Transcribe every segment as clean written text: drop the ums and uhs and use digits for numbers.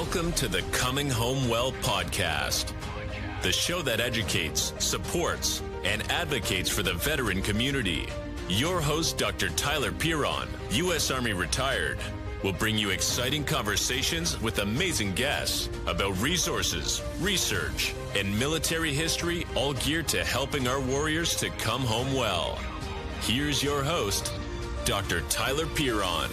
Welcome to the Coming Home Well podcast, the show that educates, supports, and advocates for the veteran community. Your host, Dr. Tyler Piron, U.S. Army retired, will bring you exciting conversations with amazing guests about resources, research, and military history, all geared to helping our warriors to come home well. Here's your host, Dr. Tyler Piron.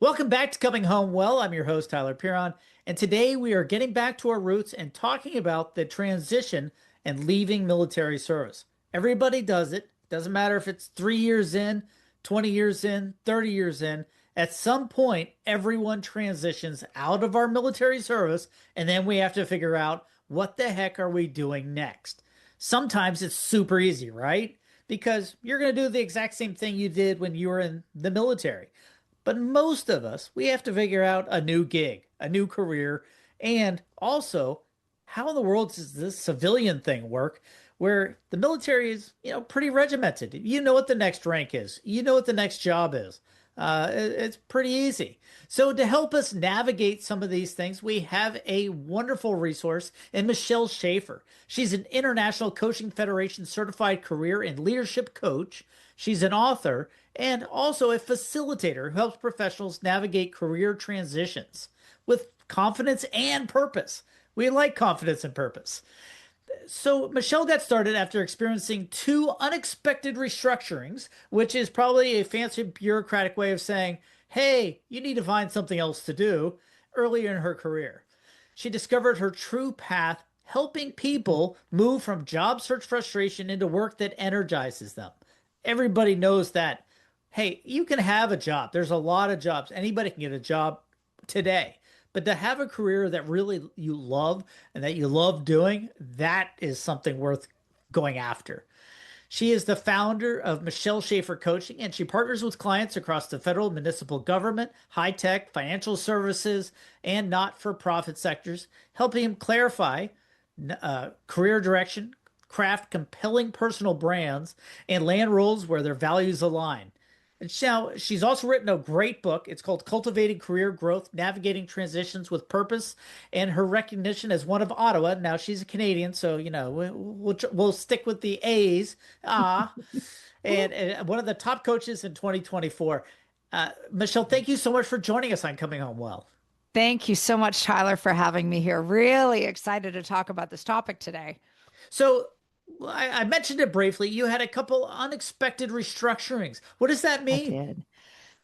Welcome back to Coming Home Well. I'm your host, Tyler Piron, and today we are getting back to our roots and talking about the transition and leaving military service. Everybody does it. Doesn't matter if it's 3 years in, 20 years in, 30 years in. At some point, everyone transitions out of our military service, and then we have to figure out what the heck are we doing next. Sometimes it's super easy, right? Because you're going to do the exact same thing you did when you were in the military. But most of us, we have to figure out a new gig, a new career, and also how in the world does this civilian thing work where the military is, pretty regimented. You know what the next rank is. You know what the next job is. It's pretty easy. So to help us navigate some of these things, we have a wonderful resource in Michelle Schafer. She's an International Coaching Federation certified career and leadership coach. She's an author and also a facilitator who helps professionals navigate career transitions with confidence and purpose. We like confidence and purpose. So Michelle got started after experiencing 2 unexpected restructurings, which is probably a fancy bureaucratic way of saying, hey, you need to find something else to do, earlier in her career. She discovered her true path, helping people move from job search frustration into work that energizes them. Everybody knows that, hey, you can have a job. There's a lot of jobs. Anybody can get a job today. But to have a career that really you love and that you love doing, that is something worth going after. She is the founder of Michelle Schafer Coaching, and she partners with clients across the federal, municipal government, high-tech, financial services, and not-for-profit sectors, helping them clarify career direction, craft compelling personal brands, and land roles where their values align. And now she's also written a great book. It's called Cultivating Career Growth, Navigating Transitions with Purpose, and her recognition as one of Ottawa. Now she's a Canadian, so we'll stick with the A's. And one of the top coaches in 2024. Michelle, thank you so much for joining us on Coming Home Well. Thank you so much, Tyler, for having me here. Really excited to talk about this topic today. So I mentioned it briefly. You had a couple unexpected restructurings. What does that mean? I did.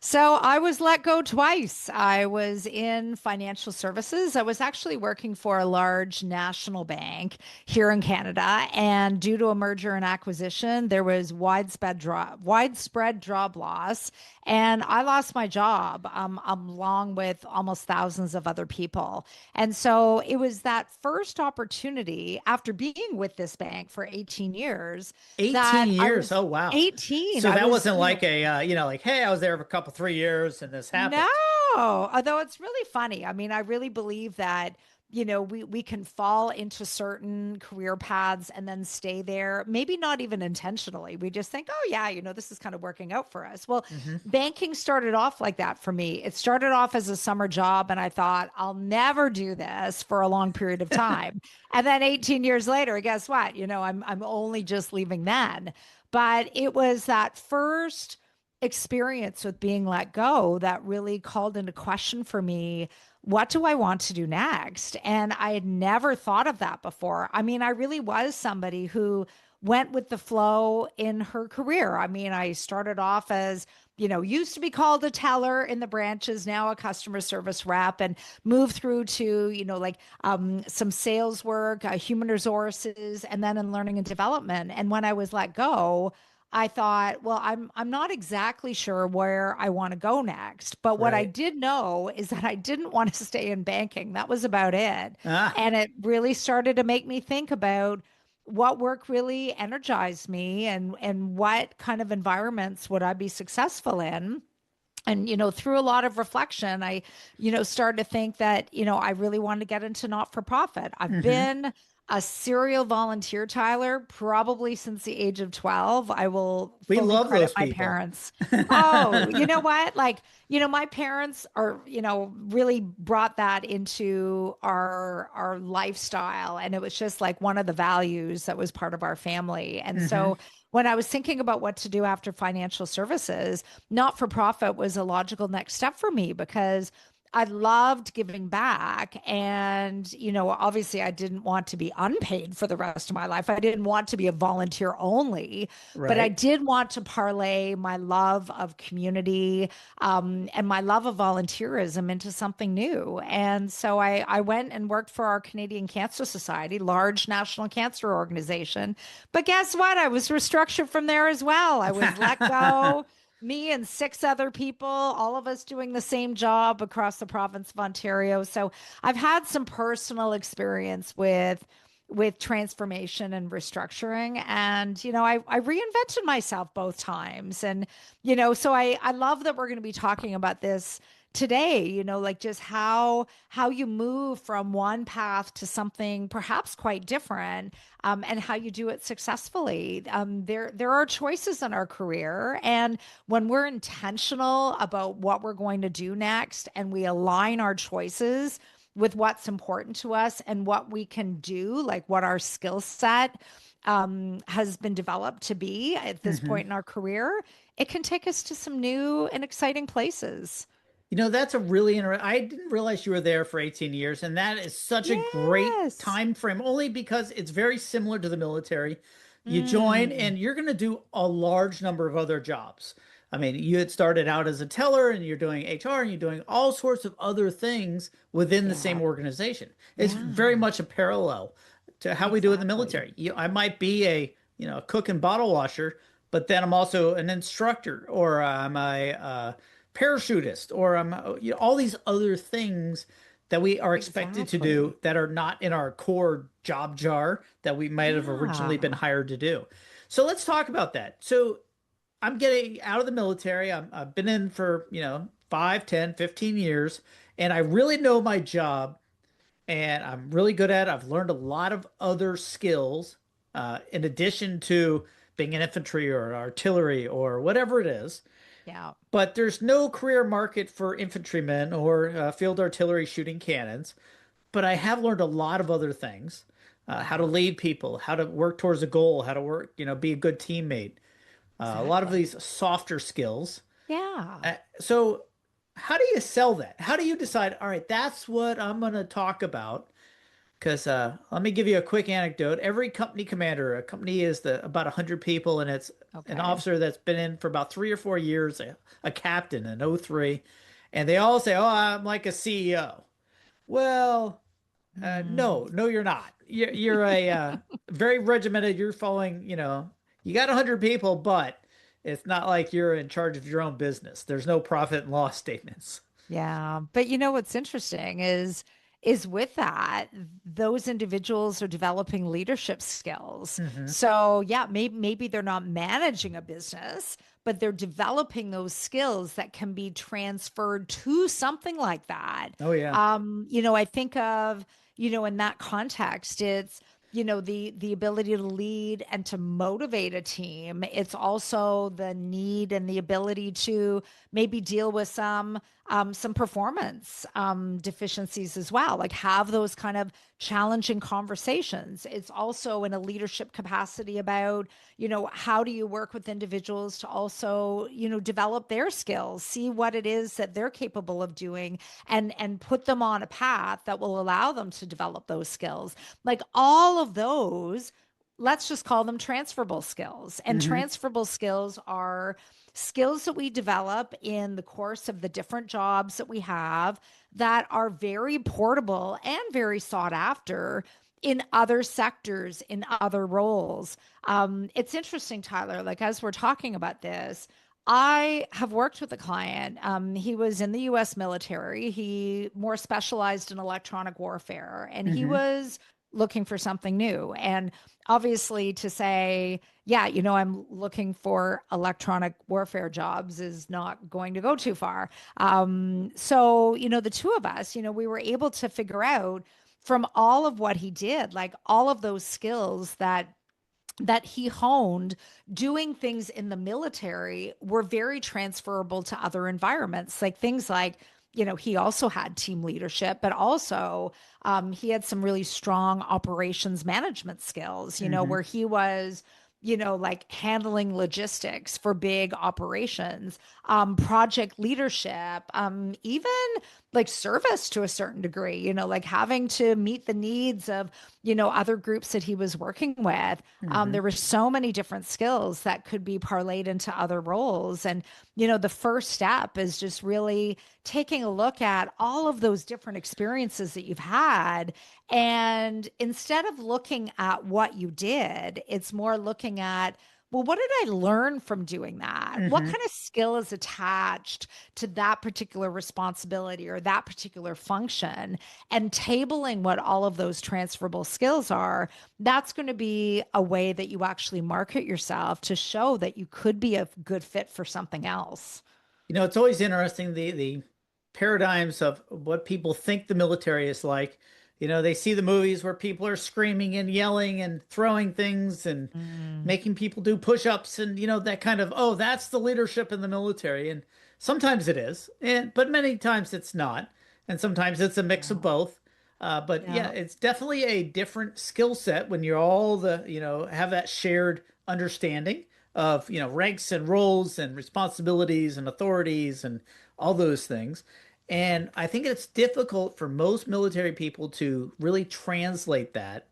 So I was let go twice. I was in financial services. I was actually working for a large national bank here in Canada. And due to a merger and acquisition, there was widespread job loss. And I lost my job along with almost thousands of other people. And so it was that first opportunity after being with this bank for 18 years. 18 years? Oh, wow. 18. So that wasn't like hey, I was there for a couple, 3 years and this happened. No, although it's really funny. I mean, I really believe that we can fall into certain career paths and then stay there, maybe not even intentionally. We just think, oh yeah, this is kind of working out for us. Well, banking started off like that for me. It started off as a summer job and I thought, I'll never do this for a long period of time. And then 18 years later, guess what? I'm only just leaving then. But it was that first experience with being let go that really called into question for me, what do I want to do next? And I had never thought of that before. I mean, I really was somebody who went with the flow in her career. I mean, I started off as, used to be called a teller in the branches, now a customer service rep, and moved through to, some sales work, human resources, and then in learning and development. And when I was let go, I thought, well, I'm not exactly sure where I want to go next. But what I did know is that I didn't want to stay in banking. That was about it. And it really started to make me think about what work really energized me and what kind of environments would I be successful in. And, through a lot of reflection, I, started to think that, I really wanted to get into not-for-profit. I've been a serial volunteer, Tyler, probably since the age of 12. I will We fully love credit those my people. parents. Oh, you know what? Like, my parents are, really brought that into our lifestyle. And it was just like one of the values that was part of our family. And Hmm. so when I was thinking about what to do after financial services, not for profit was a logical next step for me because I loved giving back. And, obviously I didn't want to be unpaid for the rest of my life. I didn't want to be a volunteer only, but I Right. did want to parlay my love of community and my love of volunteerism into something new. And so I went and worked for our Canadian Cancer Society, large national cancer organization. But guess what? I was restructured from there as well. I was let go, me and six other people, all of us doing the same job across the province of Ontario. So I've had some personal experience with transformation and restructuring. And, I reinvented myself both times. And, so I love that we're going to be talking about this today, like just how you move from one path to something perhaps quite different, and how you do it successfully. There are choices in our career, and when we're intentional about what we're going to do next, and we align our choices with what's important to us and what we can do, like what our skill set has been developed to be at this Hmm. point in our career, it can take us to some new and exciting places. That's a really interesting. I didn't realize you were there for 18 years, and that is such a great Yes. time frame, only because it's very similar to the military. You join, Mm, and you're going to do a large number of other jobs. I mean, you had started out as a teller, and you're doing HR, and you're doing all sorts of other things within the yeah. same organization. It's very Yeah. much a parallel to how we do in the Exactly. military. I might be a cook and bottle washer, but then I'm also an instructor, or I'm a parachutist, or all these other things that we are expected to do Exactly. that are not in our core job jar that we might have originally been Yeah. hired to do. So let's talk about that. So I'm getting out of the military. I've been in for, 5, 10, 15 years, and I really know my job and I'm really good at it. I've learned a lot of other skills in addition to being an infantry or artillery or whatever it is. Yeah. But there's no career market for infantrymen or field artillery shooting cannons. But I have learned a lot of other things, how to Yeah. lead people, how to work towards a goal, how to work, be a good teammate, a lot of Exactly. these softer skills. Yeah. So, how do you sell that? How do you decide, all right, that's what I'm going to talk about? Because let me give you a quick anecdote. Every company commander, a company is about 100 people, and it's an Okay. officer that's been in for about 3 or 4 years, a captain in '03, and they all say, "Oh, I'm like a CEO." Well, Mm. no, you're not. You're a very regimented. You're following, you got 100 people, but it's not like you're in charge of your own business. There's no profit and loss statements. Yeah. But what's interesting is with that, those individuals are developing leadership skills. Hmm. So yeah, maybe they're not managing a business, but they're developing those skills that can be transferred to something like that. Oh yeah. I think of, in that context, it's the ability to lead and to motivate a team. It's also the need and the ability to maybe deal with some performance deficiencies as well, like have those kind of challenging conversations. It's also in a leadership capacity about, how do you work with individuals to also, develop their skills, see what it is that they're capable of doing, and put them on a path that will allow them to develop those skills. Like all of those, let's just call them transferable skills. And Hmm. transferable skills are skills that we develop in the course of the different jobs that we have that are very portable and very sought after in other sectors, in other roles. It's interesting, Tyler, like as we're talking about this, I have worked with a client. He was in the US military. He more specialized in electronic warfare, and he Hmm. was looking for something new. And obviously, to say, yeah, I'm looking for electronic warfare jobs is not going to go too far. So, the two of us, we were able to figure out from all of what he did, like all of those skills that he honed doing things in the military were very transferable to other environments, like things like, he also had team leadership, but also he had some really strong operations management skills, Hmm. where he was, like handling logistics for big operations, project leadership, even like service to a certain degree, like having to meet the needs of, other groups that he was working with. Hmm. There were so many different skills that could be parlayed into other roles. And, the first step is just really taking a look at all of those different experiences that you've had. And instead of looking at what you did, it's more looking at, well, what did I learn from doing that? What Hmm. kind of skill is attached to that particular responsibility or that particular function? And tabling what all of those transferable skills are, that's going to be a way that you actually market yourself to show that you could be a good fit for something else. It's always interesting the paradigms of what people think the military is like. They see the movies where people are screaming and yelling and throwing things and Mm, making people do push-ups and that kind of, oh, that's the leadership in the military. And sometimes it is, but many times it's not. And sometimes it's a mix of yeah. both. But yeah, Yeah. it's definitely a different skill set when you're all have that shared understanding of, ranks and roles and responsibilities and authorities and all those things. And I think it's difficult for most military people to really translate that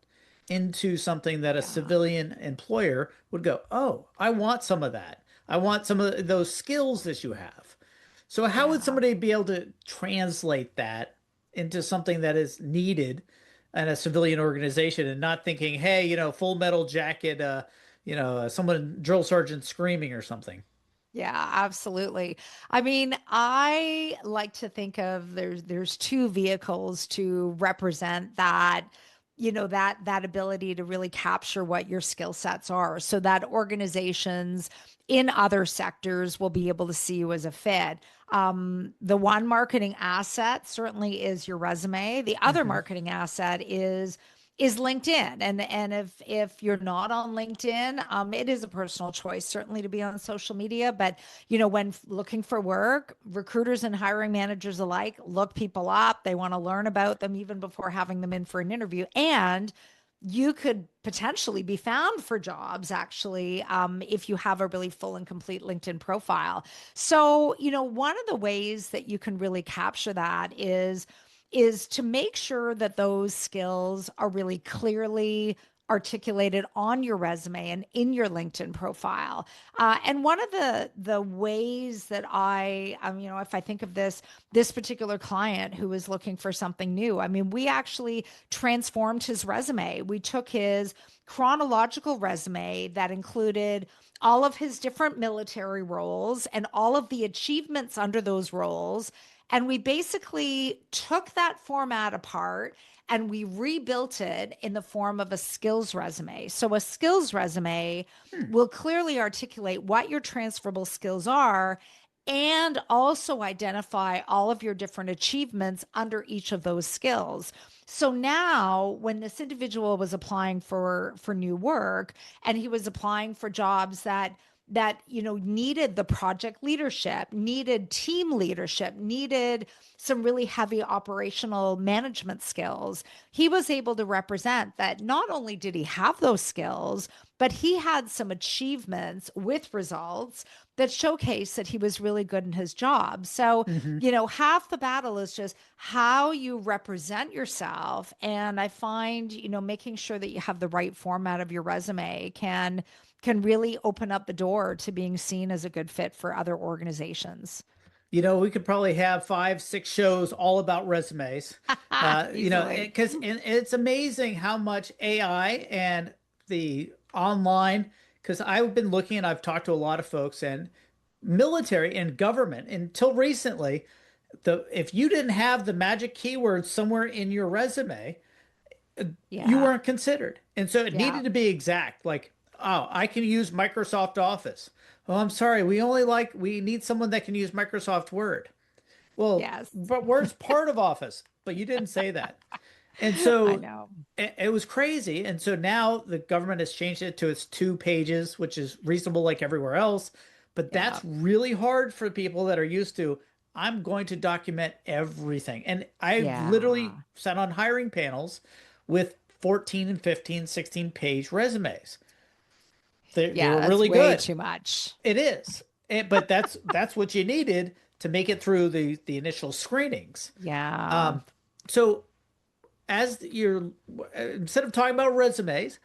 into something that a Yeah. civilian employer would go, oh, I want some of that. I want some of those skills that you have. So, how would Yeah. somebody be able to translate that into something that is needed in a civilian organization and not thinking, hey, full metal jacket, someone drill sergeant screaming or something? Yeah, absolutely. I mean, I like to think of there's two vehicles to represent that, that ability to really capture what your skill sets are so that organizations in other sectors will be able to see you as a fit. The one marketing asset certainly is your resume. The other Hmm. marketing asset is LinkedIn. And if you're not on LinkedIn, it is a personal choice certainly to be on social media. But when looking for work, recruiters and hiring managers alike look people up. They want to learn about them even before having them in for an interview. And you could potentially be found for jobs actually, if you have a really full and complete LinkedIn profile. So one of the ways that you can really capture that is to make sure that those skills are really clearly articulated on your resume and in your LinkedIn profile. And one of the ways that if I think of this particular client who was looking for something new, I mean, we actually transformed his resume. We took his chronological resume that included all of his different military roles and all of the achievements under those roles, and we basically took that format apart and we rebuilt it in the form of a skills resume. So, a skills resume Hmm. will clearly articulate what your transferable skills are and also identify all of your different achievements under each of those skills. So now when this individual was applying for new work and he was applying for jobs that needed the project leadership, needed team leadership, needed some really heavy operational management skills, he was able to represent that not only did he have those skills, but he had some achievements with results that showcase that he was really good in his job. So, Hmm. half the battle is just how you represent yourself. And I find, making sure that you have the right format of your resume can really open up the door to being seen as a good fit for other organizations. We could probably have 5, 6 shows all about resumes. Easily. Because it's amazing how much AI and the online, because I've been looking and I've talked to a lot of folks and military and government until recently, if you didn't have the magic keywords somewhere in your resume, you Yeah. weren't considered. And so it Yeah. needed to be exact. Like, oh, I can use Microsoft Office. Oh, I'm sorry. We need someone that can use Microsoft Word. Well, Yes. but Word's part of Office, but you didn't say that. And I so know. it was crazy. And so now the government has changed it to its 2 pages, which is reasonable like everywhere else. But Yeah. that's really hard for people that are used to, I'm going to document everything. And I've literally Yeah. sat on hiring panels with 14 and 15, 16 page resumes. They Yeah, were that's really way good. too much. It is. But that's what you needed to make it through the initial screenings. Yeah. Um, so as you're instead of talking about resumes,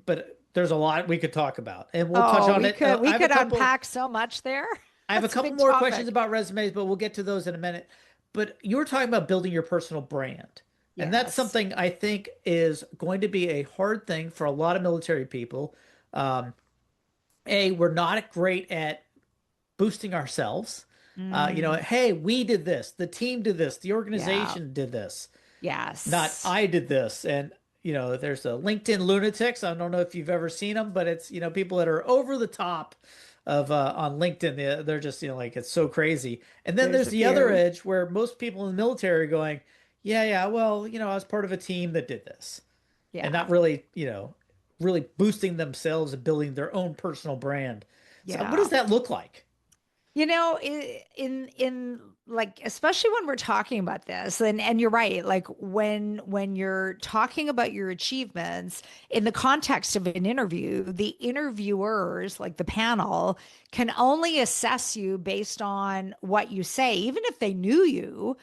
but there's a lot we could talk about, and we'll touch Oh, on it. we could unpack so much there. I have a That's a couple big more questions topic. about resumes, but we'll get to those in a minute. But you were talking about building your personal brand, and that's Yes. something I think is going to be a hard thing for a lot of military people. Um, we're not great at boosting ourselves. Mm, Hey, we did this, the team did this, the yeah. organization did this, not Yes. I did this. And there's a LinkedIn lunatics. I don't know if you've ever seen them, but it's people that are over the top of on LinkedIn. They're just like it's so crazy. And then There's there's a the other few. edge where most people in the military are going, yeah, yeah, well, I was part of a team that did this, and Yeah. not really, really boosting themselves and building their own personal brand. So what Yeah. does that look like? In like, especially when we're talking about this, and you're right, like when you're talking about your achievements in the context of an interview, the interviewers, like the panel, can only assess you based on what you say, even if they knew you.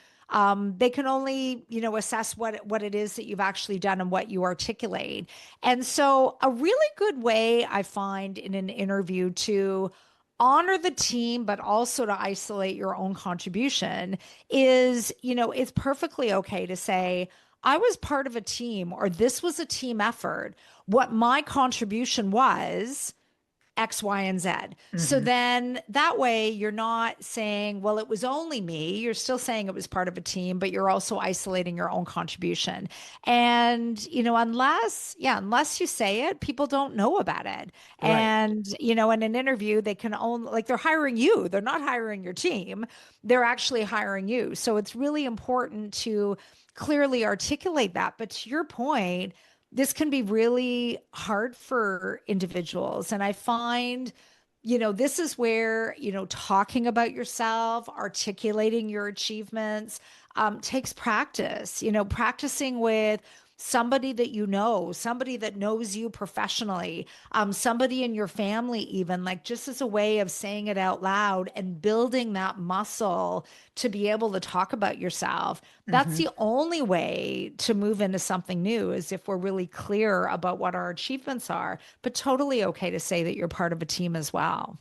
They can only, assess what it is that you've actually done and what you articulate. And so, a really good way I find in an interview to honor the team, but also to isolate your own contribution is, it's perfectly okay to say, I was part of a team or this was a team effort. What my contribution was, X, Y, and Z. So Hmm. then that way you're not saying, well, it was only me. You're still saying it was part of a team, but you're also isolating your own contribution. And, unless you say it, people don't know about it. Right. And, in an interview, they can only, like, they're hiring you, they're not hiring your team, they're actually hiring you. So it's really important to clearly articulate that. But to your point, this can be really hard for individuals. And I find, this is where, talking about yourself, articulating your achievements, takes practice, practicing with somebody that somebody that knows you professionally, somebody in your family, even like just as a way of saying it out loud and building that muscle to be able to talk about yourself. That's Hmm. the only way to move into something new is if we're really clear about what our achievements are, but totally okay to say that you're part of a team as well.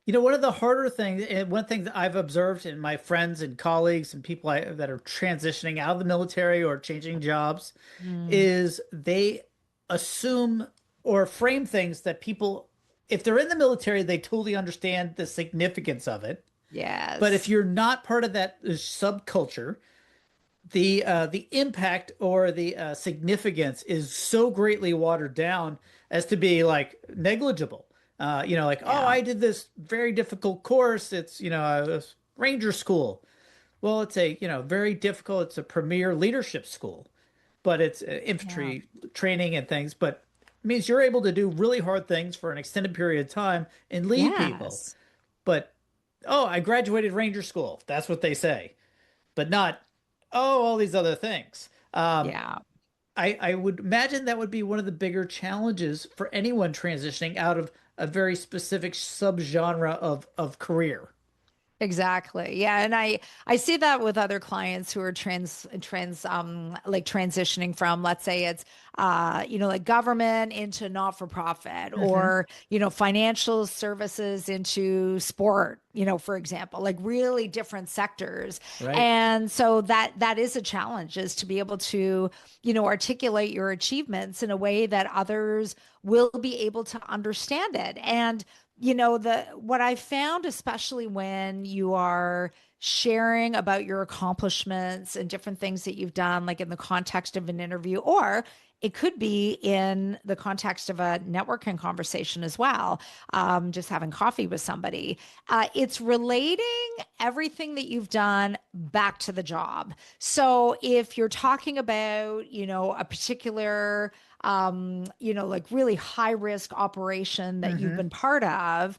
One of the harder things, and one thing that I've observed in my friends and colleagues and people that are transitioning out of the military or changing jobs, Mm, is they assume or frame things that people, if they're in the military, they totally understand the significance of it. But if yes. you're not part of that subculture, the impact or the significance is so greatly watered down as to be like negligible. Like, oh, Yeah. I did this very difficult course. It's a ranger school. Well, it's a very difficult. It's a premier leadership school, but it's Yeah. infantry training and things. But it means you're able to do really hard things for an extended period of time and lead people. Yes. But oh, I graduated ranger school. That's what they say, but not, oh, all these other things. Yeah. I would imagine that would be one of the bigger challenges for anyone transitioning out of a very specific subgenre of career. Exactly. Yeah. And I see that with other clients who are like transitioning from, let's say it's like government into not-for-profit Hmm. or, financial services into sport, for example, like really different sectors. Right. And so that is a challenge, is to be able to, articulate your achievements in a way that others will be able to understand it. And the what I found, especially when you are sharing about your accomplishments and different things that you've done, like in the context of an interview or It could be in the context of a networking conversation as well, just having coffee with somebody. It's relating everything that you've done back to the job. So if you're talking about, a particular like really high risk operation that you've been part of.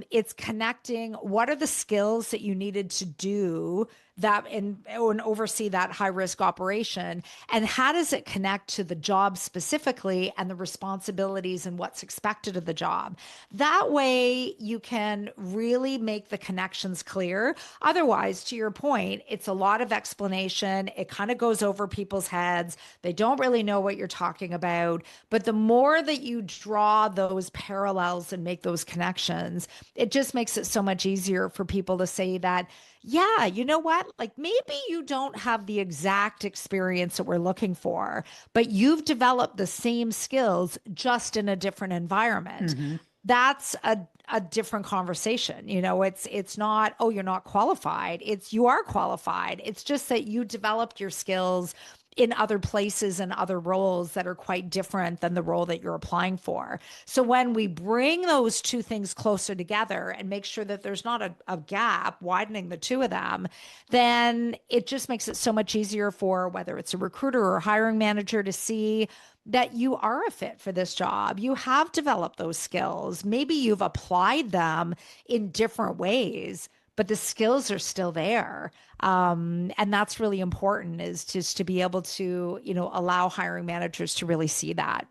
It's connecting what are the skills that you needed to do that and oversee that high risk operation, and how does it connect to the job specifically and the responsibilities and what's expected of the job. That way you can really make the connections clear. Otherwise, to your point, it's a lot of explanation. It kind of goes over people's heads. They don't really know what you're talking about. But the more that you draw those parallels and make those connections, it just makes it so much easier for people to say that, yeah, you know what? Like maybe you don't have the exact experience that we're looking for, but you've developed the same skills just in a different environment. That's a different conversation. It's not, oh, you're not qualified. It's you are qualified. It's just that you developed your skills in other places and other roles that are quite different than the role that you're applying for. So when we bring those two things closer together and make sure that there's not a gap, widening the two of them, then it just makes it so much easier for whether it's a recruiter or a hiring manager to see that you are a fit for this job. You have developed those skills. Maybe you've applied them in different ways, but the skills are still there. And that's really important, is just to be able to, allow hiring managers to really see that.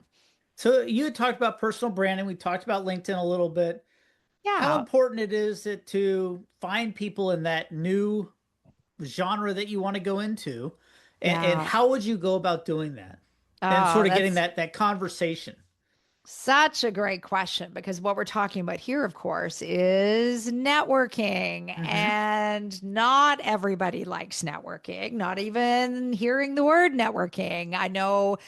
So you had talked about personal branding. We talked about LinkedIn a little bit. How Yeah. important it is to find people in that new genre that you want to go into, and Yeah. how would you go about doing that and Oh, sort of getting that's that conversation? such a great question, because what we're talking about here, of course, is networking. And not everybody likes networking, not even hearing the word networking. I know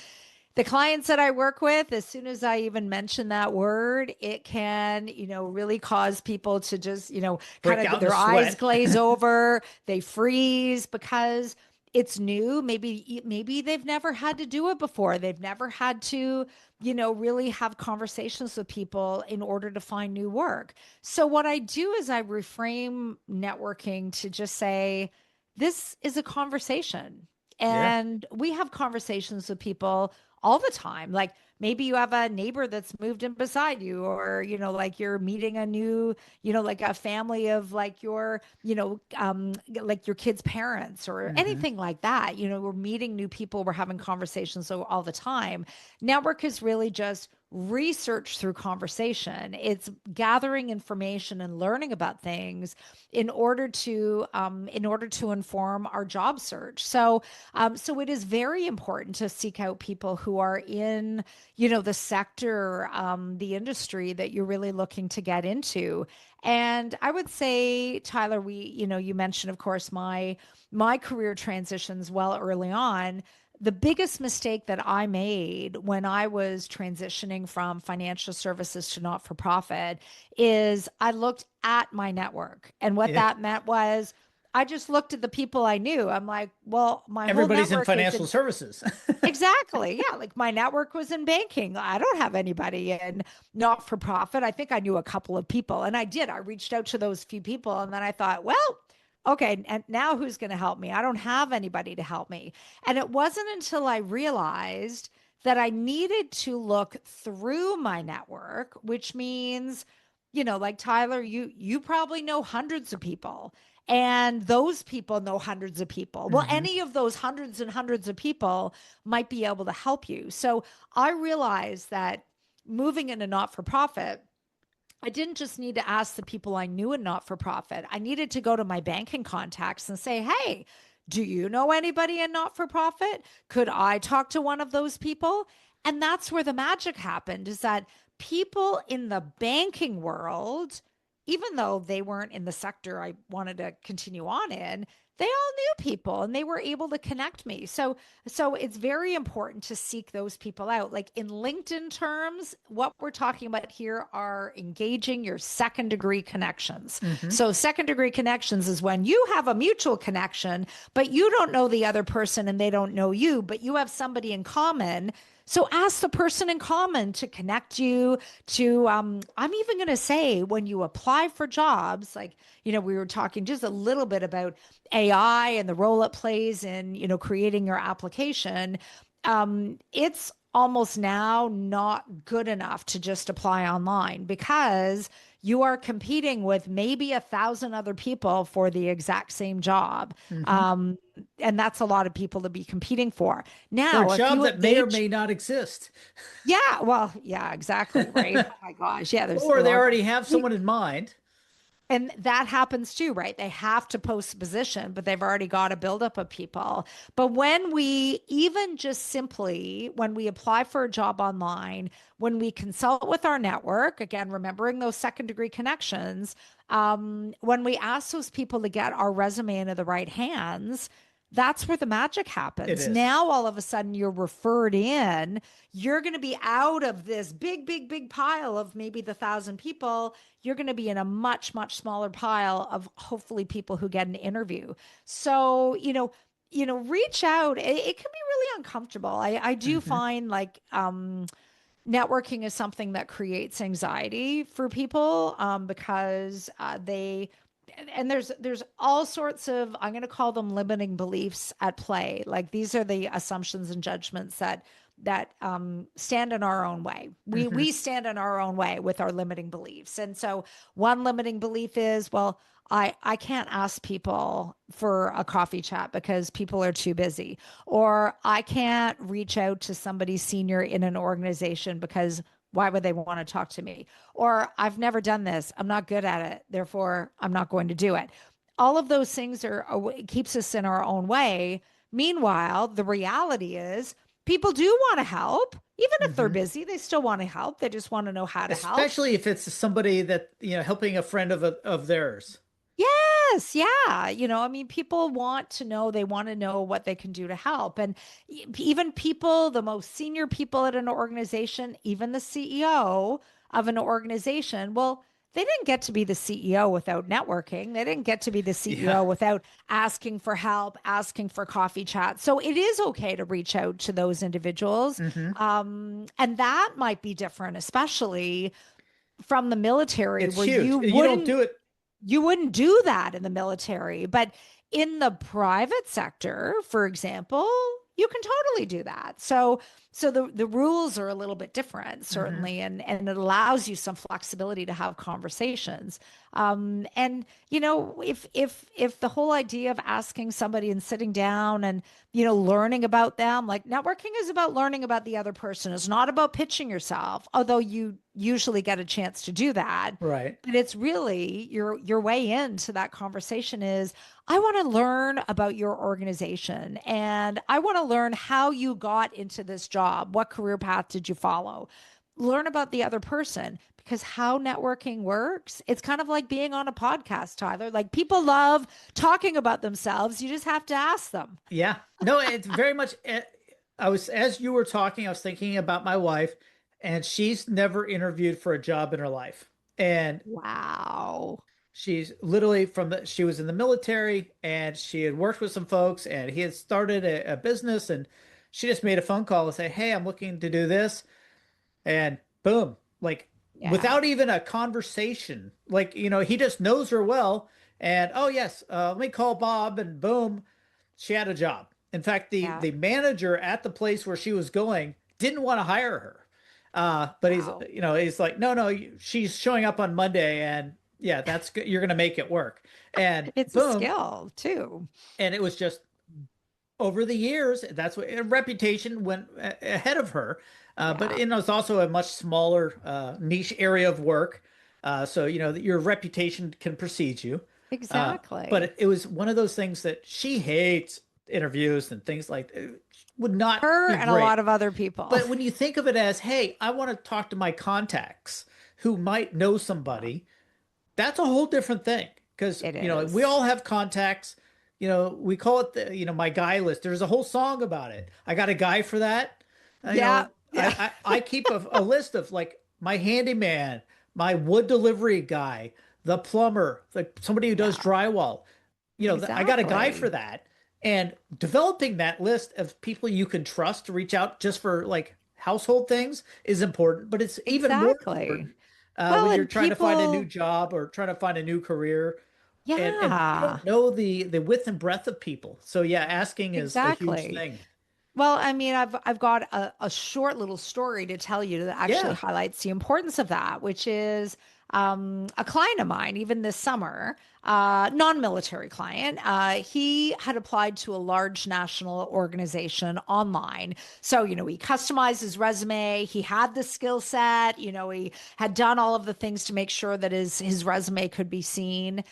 the clients that I work with, as soon as I even mention that word, it can, really cause people to just, kind Break out of in the their eyes sweat. glaze over, they freeze because it's new. Maybe they've never had to do it before. They've never had to, really have conversations with people in order to find new work. So what I do is I reframe networking to just say, this is a conversation. Yeah. And we have conversations with people all the time. Like maybe you have a neighbor that's moved in beside you, or, like you're meeting a new, like a family of like your, like your kids' parents or anything like that. We're meeting new people, we're having conversations all the time. Network is really just research through conversation. It's gathering information and learning about things in order to inform our job search. So it is very important to seek out people who are in, the sector, the industry that you're really looking to get into. And I would say, Tyler, you mentioned, of course, my career transitions well early on. The biggest mistake that I made when I was transitioning from financial services to not for profit is I looked at my network. And what Yeah. that meant was I just looked at the people I knew. I'm like, well, my whole Everybody's in network is financial in. services. Exactly. Yeah. Like my network was in banking. I don't have anybody in not for profit. I think I knew a couple of people, and I did. I reached out to those few people, and then I thought, well, okay, and now who's going to help me? I don't have anybody to help me. And it wasn't until I realized that I needed to look through my network, which means, like Tyler, you probably know hundreds of people, and those people know hundreds of people. Well, any of those hundreds and hundreds of people might be able to help you. So I realized that moving into not for profit, I didn't just need to ask the people I knew in not for profit. I needed to go to my banking contacts and say, hey, do you know anybody in not for profit? Could I talk to one of those people? And that's where the magic happened, is that people in the banking world, even though they weren't in the sector I wanted to continue on in, they all knew people and they were able to connect me. So it's very important to seek those people out. Like in LinkedIn terms, what we're talking about here are engaging your second degree connections. So second degree connections is when you have a mutual connection, but you don't know the other person and they don't know you, but you have somebody in common So ask the person in common to connect you to, I'm even going to say when you apply for jobs, like, we were talking just a little bit about AI and the role it plays in, creating your application. It's almost now not good enough to just apply online because you are competing with maybe 1,000 other people for the exact same job. Mm-hmm. And that's a lot of people to be competing for. For a Now, if job you that may or engage, may not exist. yeah, well, yeah, exactly, right? Oh my gosh, yeah, there's a Or they lot. already have someone in mind. And that happens too, right? They have to post a position, but they've already got a buildup of people. But when we even just simply, when we apply for a job online, when we consult with our network, again, remembering those second degree connections, when we ask those people to get our resume into the right hands, that's where the magic It happens. is. Now, all of a sudden, you're referred in. You're going to be out of this big, big, big pile of maybe the 1,000 people. You're going to be in a much, much smaller pile of hopefully people who get an interview. So, reach out. It can be really uncomfortable. I do Mm-hmm. find like networking is something that creates anxiety for people because they and there's all sorts of, I'm going to call them limiting beliefs at play. Like these are the assumptions and judgments that stand in our own way. We Mm-hmm. we stand in our own way with our limiting beliefs. And so one limiting belief is, well, I can't ask people for a coffee chat because people are too busy, or I can't reach out to somebody senior in an organization because why would they want to talk to me? Or I've never done this. I'm not good at it. Therefore, I'm not going to do it. All of those things it keeps us in our own way. Meanwhile, the reality is people do want to help. Even if they're Mm-hmm. busy, they still want to help. They just want to know how to help. Especially if it's somebody that, helping a friend of theirs. Yes, yeah. I mean, people want to know, they want to know what they can do to help. And even people, the most senior people at an organization, even the CEO of an organization, well, they didn't get to be the CEO without networking. They didn't get to be the Yeah. CEO without asking for help, asking for coffee chat. So it is okay to reach out to those individuals. Mm-hmm. And that might be different, especially from the military, It's where huge. You don't do it. you wouldn't do that in the military, but in the private sector, for example, you can totally do that. So the rules are a little bit different, Mm-hmm. certainly, and it allows you some flexibility to have conversations. And if the whole idea of asking somebody and sitting down and learning about them, like networking is about learning about the other person. It's not about pitching yourself, although you usually get a chance to do that. Right. But it's really your way into that conversation is, I want to learn about your organization and I want to learn how you got into this job. What career path did you follow? Learn about the other person, because how networking works, it's kind of like being on a podcast, Tyler. Like people love talking about themselves. You just have to ask them. Yeah. No, it's very much. As you were talking, I was thinking about my wife, and she's never interviewed for a job in her life. And Wow. she's literally she was in the military, and she had worked with some folks, and he had started a business, and she just made a phone call and say, "Hey, I'm looking to do this." And boom, like Yeah. without even a conversation, like, he just knows her well. And oh, yes, let me call Bob. And boom, she had a job. In fact, Yeah. the manager at the place where she was going didn't want to hire her. But Wow. he's like, no, no, she's showing up on Monday, and yeah, that's good. You're going to make it work. And It's a boom. skill too. And it was just over the years, that's what reputation went ahead of her. But Yeah. it's also a much smaller niche area of work. So, your reputation can precede you. But Exactly. it was one of those things that she hates interviews and things like that. Would not Her be and a great. lot of other people. But when you think of it as, hey, I want to talk to my contacts who might know Yeah, somebody, that's a whole different thing. Because, it we is. all have contacts. We call it my guy list. There's a whole song about it. I got a guy for that. Yeah. Yeah. I keep a list of like my handyman, my wood delivery guy, the plumber, like somebody who does Yeah. drywall. I got a guy for Exactly. that. And developing that list of people you can trust to reach out just for like household things is important, but it's even more Exactly. important Well, when you're and trying to find a new people, job or trying to find a new career. And you yeah, don't know the width and breadth of people. So yeah, asking is a huge exactly. thing. Well, I mean, I've got a short little story to tell you that actually Yeah. highlights the importance of that, which is a client of mine, even this summer, non-military client. He had applied to a large national organization online. So, he customized his resume. He had the skill set. He had done all of the things to make sure that his resume could be seen.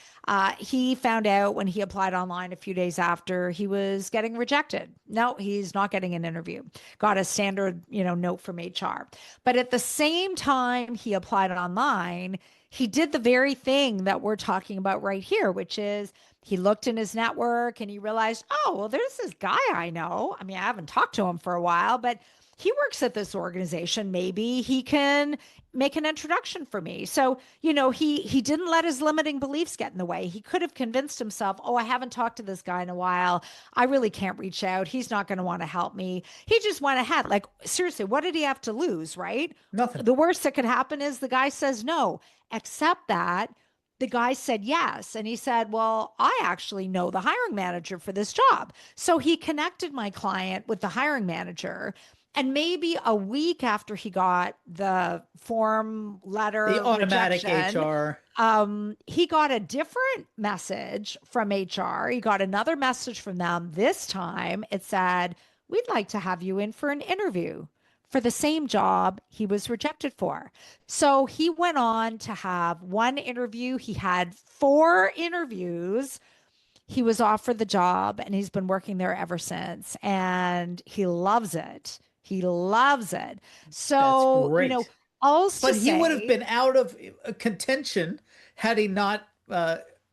He found out when he applied online a few days after he was getting rejected. No, he's not getting an interview. Got a standard, note from HR. But at the same time he applied online, he did the very thing that we're talking about right here, which is he looked in his network and he realized, oh, well, there's this guy I know. I mean, I haven't talked to him for a while, but he works at this organization. Maybe he can make an introduction for me. So, he didn't let his limiting beliefs get in the way. He could have convinced himself, oh, I haven't talked to this guy in a while. I really can't reach out. He's not going to want to help me. He just went ahead. Like, seriously, what did he have to lose, right? Nothing. The worst that could happen is the guy says no, except that the guy said yes. And he said, well, I actually know the hiring manager for this job. So he connected my client with the hiring manager. And maybe a week after he got the form The letter automatic rejection, HR. he got a different message from HR. He got another message from them. This time it said, we'd like to have you in for an interview for the same job he was rejected for. So he went on to have one interview. He had four interviews. He was offered the job and he's been working there ever since. And he loves it. He loves it. That's So, great. all's to But he would have say, been out of contention had he not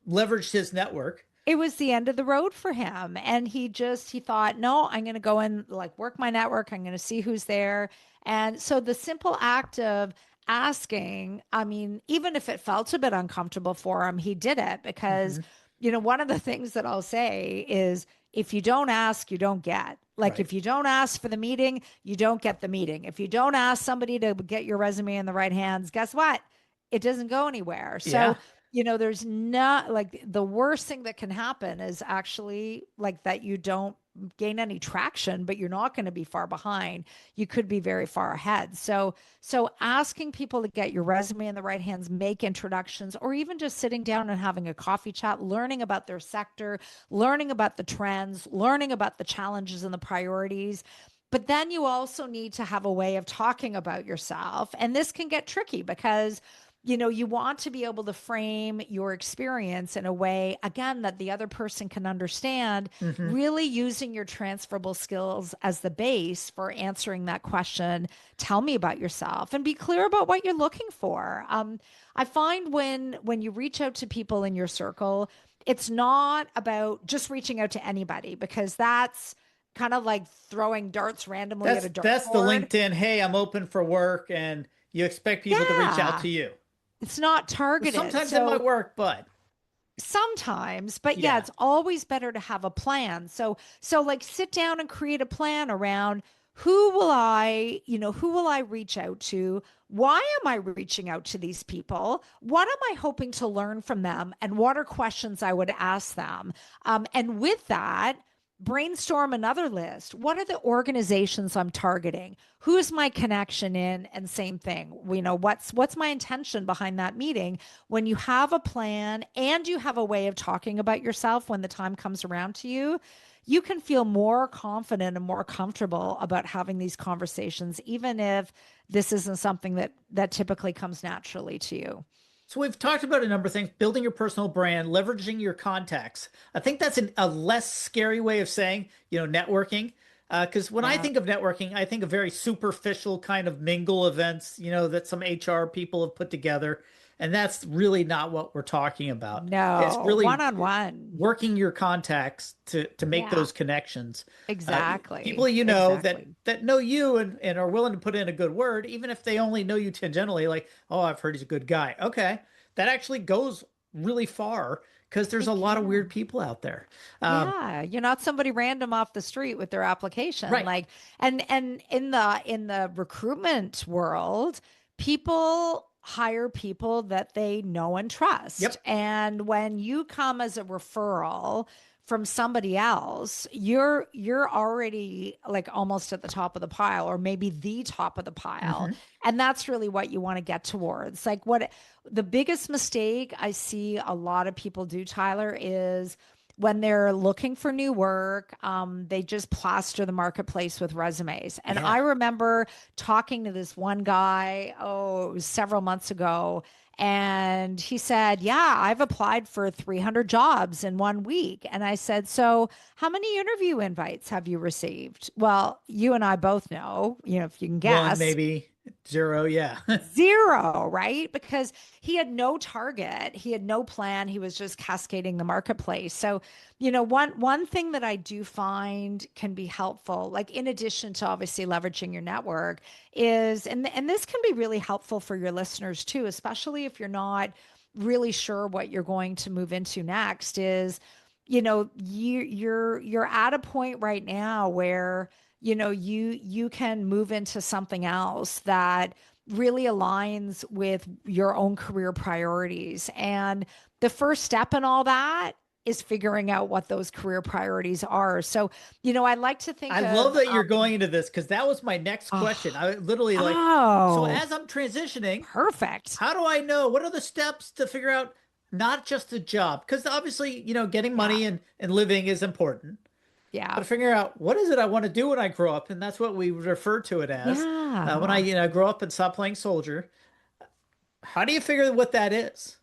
leveraged his network. it was the end of the road for him. And he thought, no, I'm going to go and like work my network. I'm going to see who's there. And so the simple act of asking, I mean, even if it felt a bit uncomfortable for him, he did it because, Hmm. one of the things that I'll say is if you don't ask, you don't get. Like Right. if you don't ask for the meeting, you don't get the meeting. If you don't ask somebody to get your resume in the right hands, guess what? It doesn't go anywhere. So, Yeah. there's not like the worst thing that can happen is actually like that you don't gain any traction, but you're not going to be far behind. You could be very far ahead. So asking people to get your resume in the right hands, make introductions, or even just sitting down and having a coffee chat, learning about their sector, learning about the trends, learning about the challenges and the priorities. But then you also need to have a way of talking about yourself. And this can get tricky because you want to be able to frame your experience in a way, again, that the other person can understand, Hmm. really using your transferable skills as the base for answering that question. Tell me about yourself and be clear about what you're looking for. I find when you reach out to people in your circle, it's not about just reaching out to anybody because that's kind of like throwing darts randomly at a That's the dartboard. LinkedIn. Hey, I'm open for work, and you expect people to reach out Yeah, to you. it's not targeted. Sometimes it might So work, but sometimes, but yeah, yeah. it's always better to have a plan. So like sit down and create a plan around who will I reach out to? Why am I reaching out to these people? What am I hoping to learn from them? And what are questions I would ask them? And with that, brainstorm another list. What are the organizations I'm targeting? Who's my connection in? And same thing, what's my intention behind that meeting? When you have a plan and you have a way of talking about yourself when the time comes around to you, you can feel more confident and more comfortable about having these conversations, even if this isn't something that typically comes naturally to you. So we've talked about a number of things, building your personal brand, leveraging your contacts. I think that's a less scary way of saying, networking. Because when I Yeah. think of networking, I think of very superficial kind of mingle events, that some HR people have put together. And that's really not what we're talking about. It's No, really one on one. working your contacts to make Yeah, those connections. People exactly. that Exactly. know you and are willing to put in a good word, even if they only know you tangentially, like, oh, I've heard he's a good guy. Okay, that actually goes really far because there's a It lot of weird can. people out there. Yeah, you're not somebody random off the street with their application. Right. Like, and in the recruitment world, people hire people that they know and trust. Yep. And when you come as a referral from somebody else, you're already like almost at the top of the pile, or maybe the top of the pile. Hmm. And that's really what you want to get towards. Like, what the biggest mistake I see a lot of people do, Tyler, is when they're looking for new work, they just plaster the marketplace with resumes. And Yeah. I remember talking to this one guy, oh, it was several months ago. And he said, yeah, I've applied for 300 jobs in 1 week. And I said, so how many interview invites have you received? Well, you and I both know, if you can One, guess, maybe zero. Yeah. zero, right? Because he had no target, he had no plan, he was just cascading the marketplace. So, one thing that I do find can be helpful, like in addition to obviously leveraging your network, is and this can be really helpful for your listeners too, especially if you're not really sure what you're going to move into next, is you're at a point right now where you can move into something else that really aligns with your own career priorities. And the first step in all that is figuring out what those career priorities are. So, I like to I think love of, that you're going into this because that was my next question. oh, I literally like, so oh, as I'm transitioning, perfect. how do I know what are the steps to figure out not just the job? Because obviously, getting Yeah. money and living is important, Yeah. but figure out what is it I want to do when I grow up, and that's what we refer to it as. When I, Yeah. grow up and stop playing soldier, how do you figure what that is?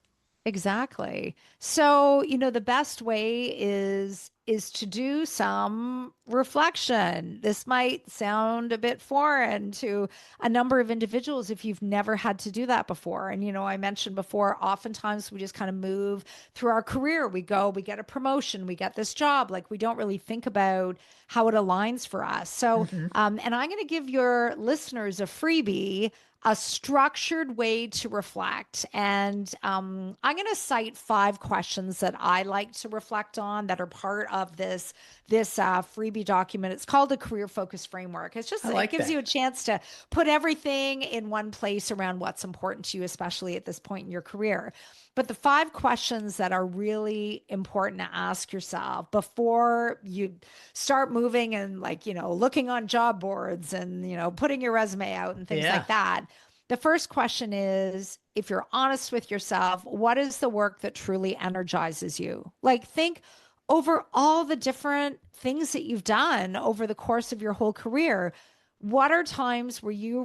Exactly. So, the best way is to do some reflection. This might sound a bit foreign to a number of individuals if you've never had to do that before. And I mentioned before, oftentimes we just kind of move through our career. We go, we get a promotion, we get this job, like we don't really think about how it aligns for us. So, Hmm. and I'm going to give your listeners a freebie, a structured way to reflect. And I'm going to cite 5 questions that I like to reflect on that are part of this freebie document. It's called a career focus framework. I It like gives you that. a chance to put everything in one place around what's important to you, especially at this point in your career. But the 5 questions that are really important to ask yourself before you start moving and, like, looking on job boards and, putting your resume out and things Yeah. like that. The first question is, if you're honest with yourself, what is the work that truly energizes you? Like, think over all the different things that you've done over the course of your whole career. What are times where you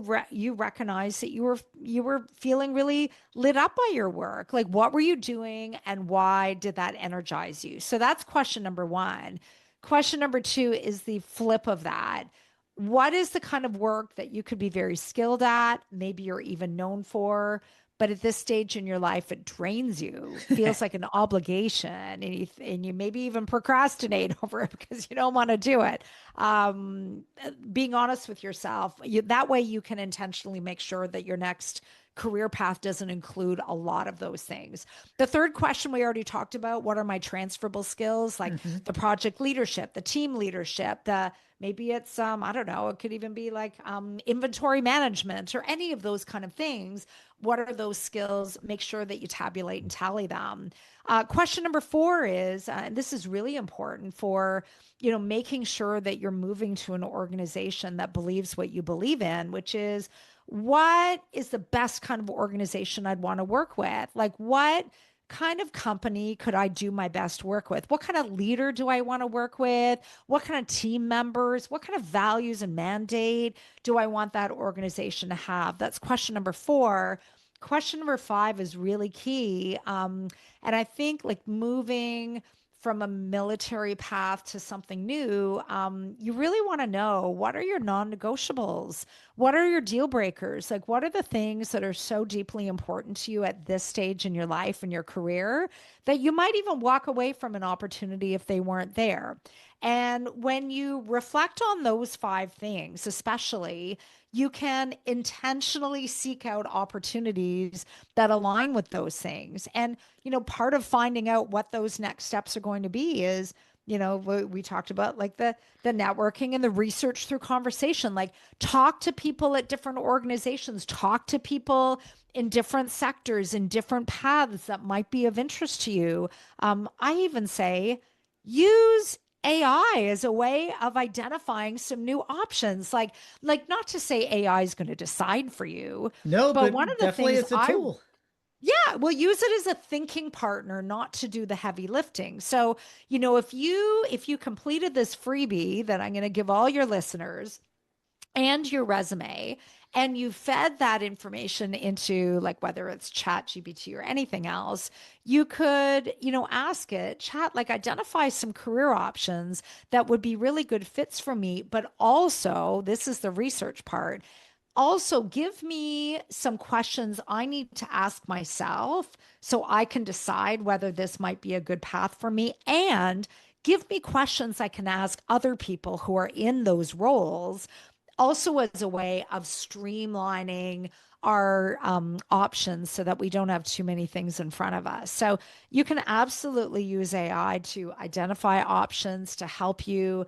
recognize that you were feeling really lit up by your work? Like, what were you doing and why did that energize you? So that's question number 1. Question number 2 is the flip of that. What is the kind of work that you could be very skilled at? Maybe you're even known for, but at this stage in your life, it drains you, feels like an obligation, and you maybe even procrastinate over it because you don't want to do it. Being honest with yourself, that way you can intentionally make sure that your next career path doesn't include a lot of those things. The third question we already talked about, what are my transferable skills? Like Hmm. the project leadership, the team leadership, maybe it's I don't know, it could even be like inventory management or any of those kind of things. What are those skills? Make sure that you tabulate and tally them. Question number 4 is, and this is really important for making sure that you're moving to an organization that believes what you believe in, which is, what is the best kind of organization I'd want to work with? Like, what kind of company could I do my best work with? What kind of leader do I want to work with? What kind of team members? What kind of values and mandate do I want that organization to have? That's question number 4. Question number 5 is really key. And I think, like, moving from a military path to something new, you really want to know, what are your non-negotiables? What are your deal breakers? Like, what are the things that are so deeply important to you at this stage in your life and your career that you might even walk away from an opportunity if they weren't there? And when you reflect on those 5 things, especially, you can intentionally seek out opportunities that align with those things. And, part of finding out what those next steps are going to be is, we talked about like the networking and the research through conversation, like talk to people at different organizations, talk to people in different sectors, in different paths that might be of interest to you. I even say use AI as a way of identifying some new options. Like not to say AI is going to decide for you, No, but one but of the definitely things it's a tool. yeah, we'll use it as a thinking partner, not to do the heavy lifting. So, if you completed this freebie that I'm going to give all your listeners and your resume, and you fed that information into, like, whether it's chat gpt or anything else, you could ask it, chat, like, identify some career options that would be really good fits for me, but also, this is the research part, also give me some questions I need to ask myself so I can decide whether this might be a good path for me, and give me questions I can ask other people who are in those roles, also as a way of streamlining our options so that we don't have too many things in front of us. So you can absolutely use AI to identify options to help you,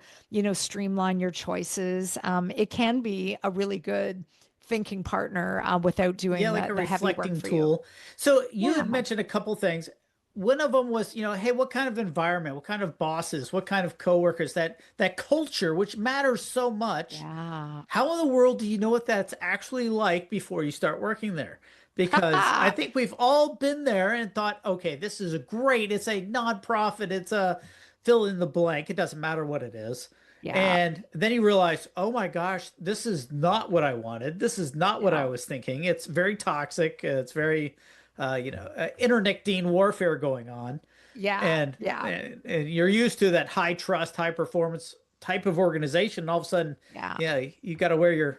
streamline your choices. It can be a really good thinking partner without Yeah, doing like a the heavy work reflecting for you. tool. So you Yeah. had mentioned a couple things. One of them was, hey, what kind of environment, what kind of bosses, what kind of coworkers, that culture, which matters so much. Yeah. How in the world do you know what that's actually like before you start working there? Because I think we've all been there and thought, okay, this is a great, it's a nonprofit, it's a fill in the blank, it doesn't matter what it is. Yeah. And then you realize, oh my gosh, this is not what I wanted. This is not what I Yeah. was thinking. It's very toxic. It's very, internecine warfare going on. Yeah. And, Yeah. and you're used to that high trust, high performance type of organization. And all of a sudden, Yeah. yeah, you got to wear your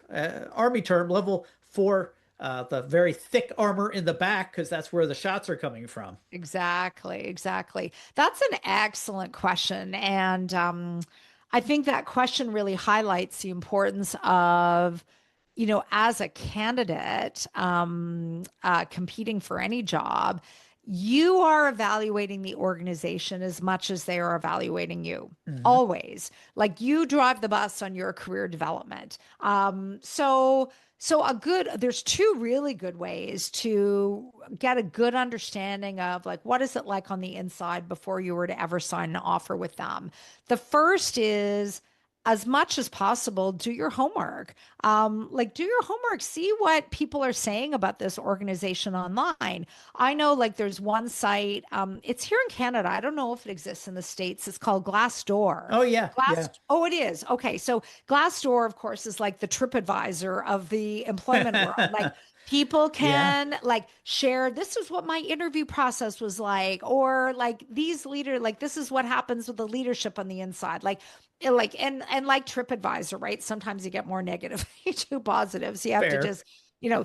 army term level 4, the very thick armor in the back, because that's where the shots are coming from. Exactly, exactly. That's an excellent question. And I think that question really highlights the importance of, as a candidate competing for any job, you are evaluating the organization as much as they are evaluating you. Hmm. Always. Like you drive the bus on your career development. So there's 2 really good ways to get a good understanding of, like, what is it like on the inside before you were to ever sign an offer with them. The first is, as much as possible, do your homework. Like, do your homework, see what people are saying about this organization online. I know, like, there's one site, it's here in Canada. I don't know if it exists in the States. It's called Glassdoor. Oh yeah, yeah. Oh, it is. Okay. So Glassdoor, of course, is like the TripAdvisor of the employment world. Like, people Yeah, can, like, share, this is what my interview process was like, or like this is what happens with the leadership on the inside. And like TripAdvisor, right? Sometimes you get more negative to positive. So you have to fair. just,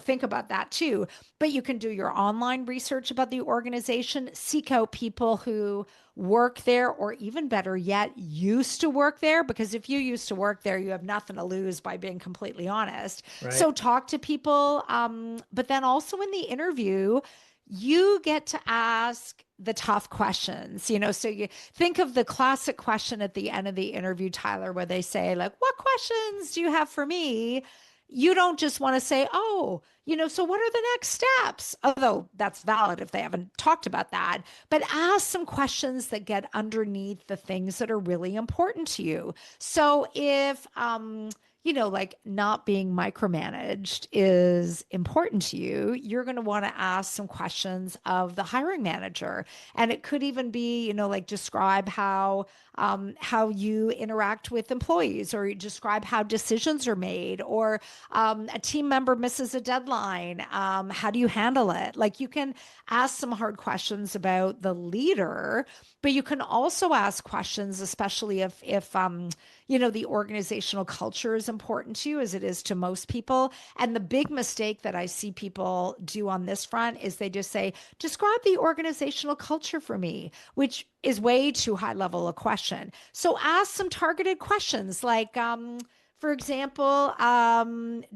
think about that too. But you can do your online research about the organization, seek out people who work there, or even better yet, used to work there. Because if you used to work there, you have nothing to lose by being completely honest. Right. So talk to people. But then also in the interview, you get to ask the tough questions, so you think of the classic question at the end of the interview, Tyler, where they say, like, what questions do you have for me? You don't just want to say, oh, so what are the next steps? Although that's valid if they haven't talked about that, but ask some questions that get underneath the things that are really important to you. So if, like, not being micromanaged is important to you, you're going to want to ask some questions of the hiring manager. And it could even be, like, describe how you interact with employees, or you describe how decisions are made, or a team member misses a deadline. How do you handle it? Like, you can ask some hard questions about the leader, but you can also ask questions, especially if the organizational culture is important to you as it is to most people. And the big mistake that I see people do on this front is they just say, describe the organizational culture for me, which is way too high level a question. So ask some targeted questions like, for example,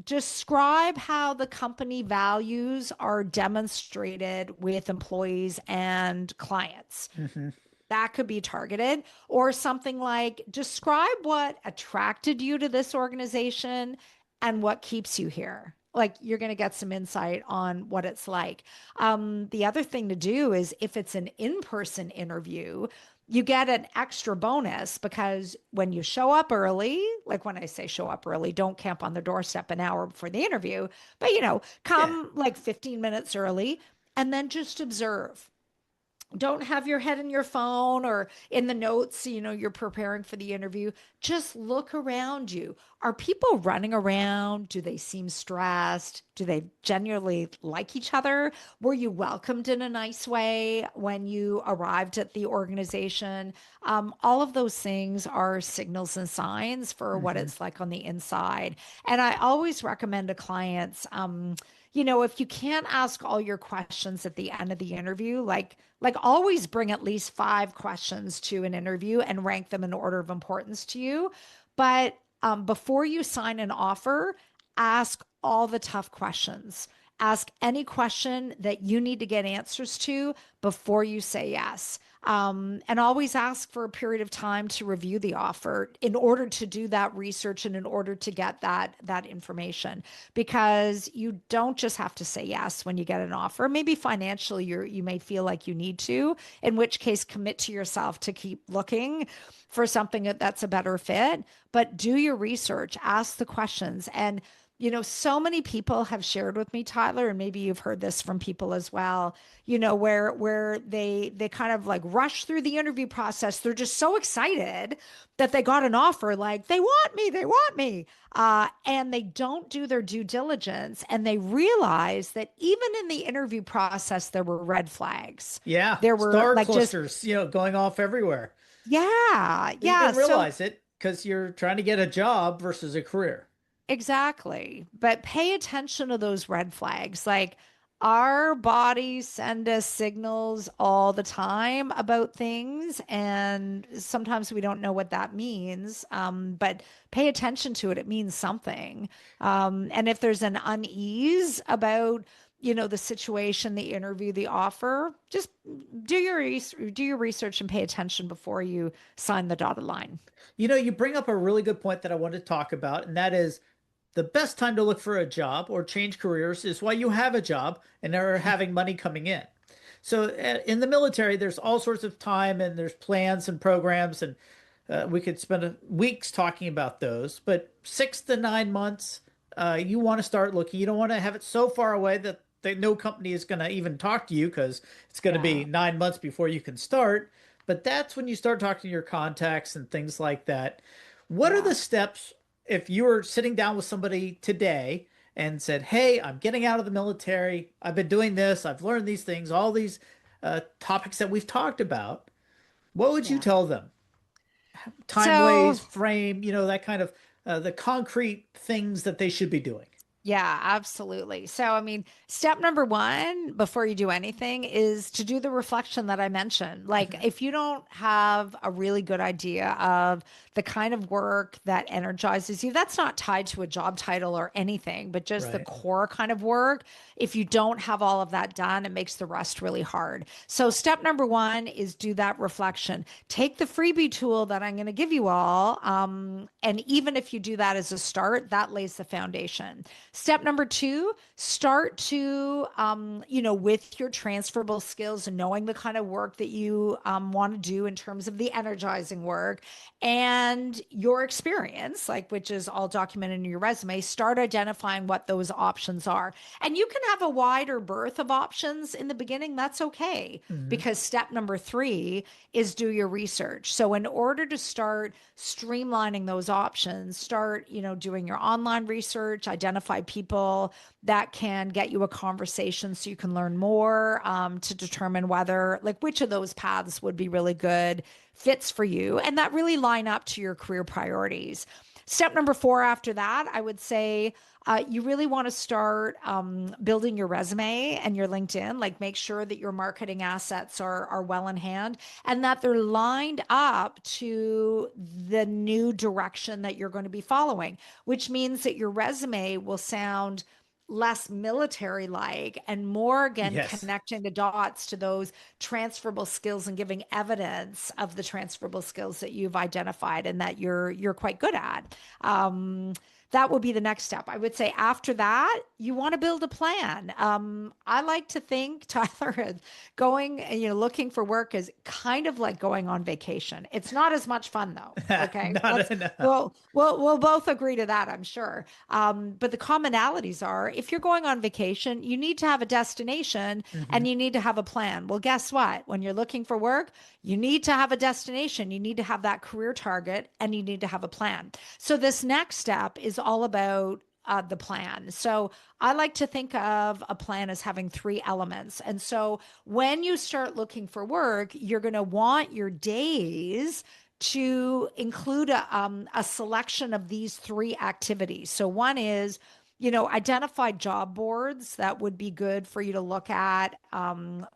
describe how the company values are demonstrated with employees and clients. Mm-hmm. That could be targeted, or something like describe what attracted you to this organization and what keeps you here. Like you're going to get some insight on what it's like. The other thing to do is if it's an in-person interview, you get an extra bonus because when you show up early, like when I say show up early, don't camp on the doorstep an hour before the interview, but come like 15 minutes early and then just observe. Don't have your head in your phone or in the notes, you're preparing for the interview. Just look around you. Are people running around? Do they seem stressed? Do they genuinely like each other? Were you welcomed in a nice way when you arrived at the organization? All of those things are signals and signs for what Mm-hmm. it's like on the inside. And I always recommend to clients, if you can't ask all your questions at the end of the interview, like always bring at least 5 questions to an interview and rank them in order of importance to you. But before you sign an offer, ask all the tough questions. Ask any question that you need to get answers to before you say yes. And always ask for a period of time to review the offer in order to do that research and in order to get that information. Because you don't just have to say yes when you get an offer. Maybe financially you may feel like you need to, in which case commit to yourself to keep looking for something that's a better fit. But do your research, ask the questions. And so many people have shared with me, Tyler, and maybe you've heard this from people as well, where they kind of like rush through the interview process. They're just so excited that they got an offer, like they want me. And they don't do their due diligence, and they realize that even in the interview process, there were red flags. Yeah. There were Star like just, clusters, going off everywhere. yeah, But you yeah. didn't So realize it because you're trying to get a job versus a career. exactly. But pay attention to those red flags. Like our bodies send us signals all the time about things, and sometimes we don't know what that means. But pay attention to it. It means something. And if there's an unease about, the situation, the interview, the offer, just do your research and pay attention before you sign the dotted line. You bring up a really good point that I wanted to talk about, and that is the best time to look for a job or change careers is while you have a job and are having money coming in. So in the military, there's all sorts of time and there's plans and programs, and we could spend weeks talking about those. But 6 to 9 months, you want to start looking. You don't want to have it so far away that no company is going to even talk to you because it's going to be Yeah. 9 months before you can start. But that's when you start talking to your contacts and things like that. What are Yeah. the steps if you were sitting down with somebody today and said, "Hey, I'm getting out of the military. I've been doing this. I've learned these things, all these topics that we've talked about." What would you Yeah. tell them? Time So ways, frame, that kind of the concrete things that they should be doing. yeah, absolutely. So, I mean, step number one before you do anything is to do the reflection that I mentioned. Like, Mhm. if you don't have a really good idea of the kind of work that energizes you, that's not tied to a job title or anything, but just the Right. core kind of work. If you don't have all of that done, it makes the rest really hard. So, step number one is do that reflection. Take the freebie tool that I'm going to give you all. And even if you do that as a start, that lays the foundation. Step number two, start to, with your transferable skills and knowing the kind of work that you want to do in terms of the energizing work and your experience, like which is all documented in your resume, start identifying what those options are. And you can have a wider berth of options in the beginning. That's okay. Hmm. Because step number three is do your research. So in order to start streamlining those options, start, doing your online research, identify people that can get you a conversation so you can learn more, to determine whether, like, which of those paths would be really good fits for you and that really line up to your career priorities. Step number 4 after that, I would say, you really want to start building your resume and your LinkedIn. Like, make sure that your marketing assets are well in hand and that they're lined up to the new direction that you're going to be following, which means that your resume will sound less military like and more, again, Yes. connecting the dots to those transferable skills and giving evidence of the transferable skills that you've identified and that you're quite good at. That would be the next step. I would say after that, you want to build a plan. I like to think, Tyler, going, looking for work is kind of like going on vacation. It's not as much fun though. Okay. Not enough. We'll both agree to that, I'm sure. But the commonalities are, if you're going on vacation, you need to have a destination and you need to have a plan. Well, guess what? When you're looking for work, you need to have a destination, you need to have that career target, and you need to have a plan. So this next step is all about the plan. So I like to think of a plan as having 3 elements. And so when you start looking for work, you're going to want your days to include a selection of these 3 activities. So one is, identify job boards that would be good for you to look at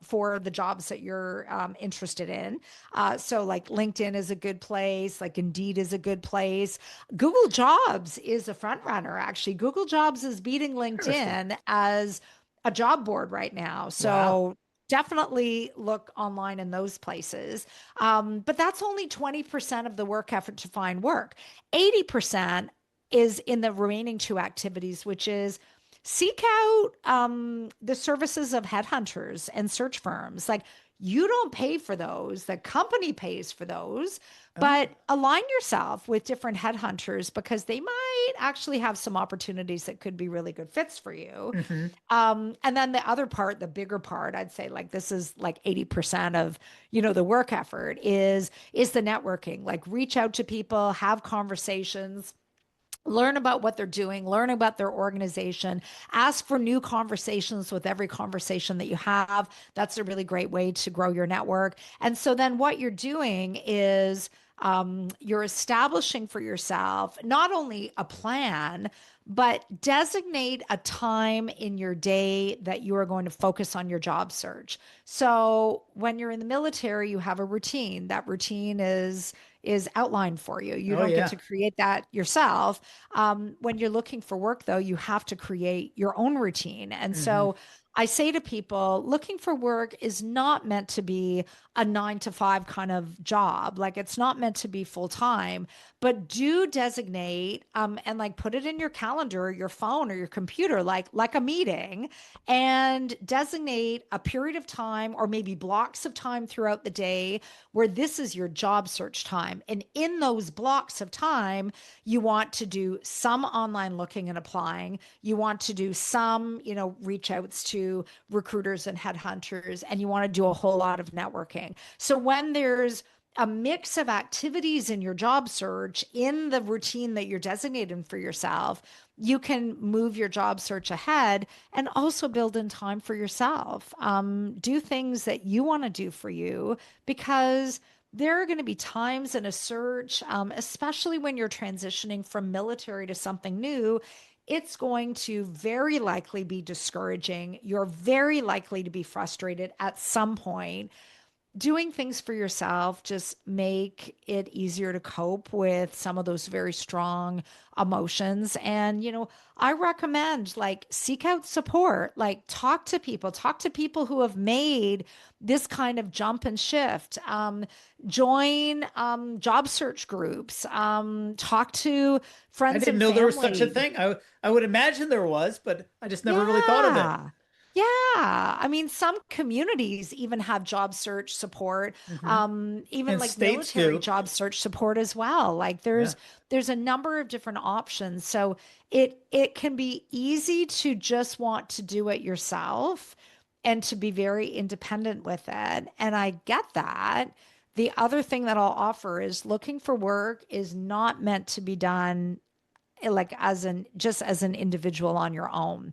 for the jobs that you're interested in. So like LinkedIn is a good place, like Indeed is a good place. Google Jobs is a front runner, actually. Google Jobs is beating LinkedIn as a job board right now. So Wow. definitely look online in those places. But that's only 20% of the work effort to find work. 80% is in the remaining 2 activities, which is seek out the services of headhunters and search firms. Like, you don't pay for those, the company pays for those, Oh, but align yourself with different headhunters because they might actually have some opportunities that could be really good fits for you. mhm. And then the other part, the bigger part, I'd say, like, this is like 80% of, the work effort is the networking. Like, reach out to people, have conversations, learn about what they're doing, learn about their organization, ask for new conversations with every conversation that you have. That's a really great way to grow your network. And so then what you're doing is, you're establishing for yourself not only a plan, but designate a time in your day that you are going to focus on your job search. So when you're in the military, you have a routine. That routine is outlined for you. You Oh, don't get yeah. to create that yourself. When you're looking for work, though, you have to create your own routine. And Mhm. so I say to people, looking for work is not meant to be a 9 to 5 kind of job. Like, it's not meant to be full time, but do designate and like put it in your calendar, or your phone, or your computer, like a meeting, and designate a period of time or maybe blocks of time throughout the day where this is your job search time. And in those blocks of time, you want to do some online looking and applying. You want to do some, reach outs to recruiters and headhunters, and you want to do a whole lot of networking. So when there's a mix of activities in your job search in the routine that you're designating for yourself, you can move your job search ahead and also build in time for yourself. Do things that you want to do for you, because there are going to be times in a search, especially when you're transitioning from military to something new. It's going to very likely be discouraging. You're very likely to be frustrated at some point. Doing things for yourself just make it easier to cope with some of those very strong emotions. And I recommend, like, seek out support, like talk to people who have made this kind of jump and shift. Join job search groups, talk to I friends didn't and know there was such a family. thing. I would imagine there was, but I just never really thought of it. Yeah. Yeah. I mean, some communities even have job search support, Mhm. even And like states military do. job search support as well. Like, Yeah. there's a number of different options. So it can be easy to just want to do it yourself and to be very independent with it. And I get that. The other thing that I'll offer is looking for work is not meant to be done like just as an individual on your own.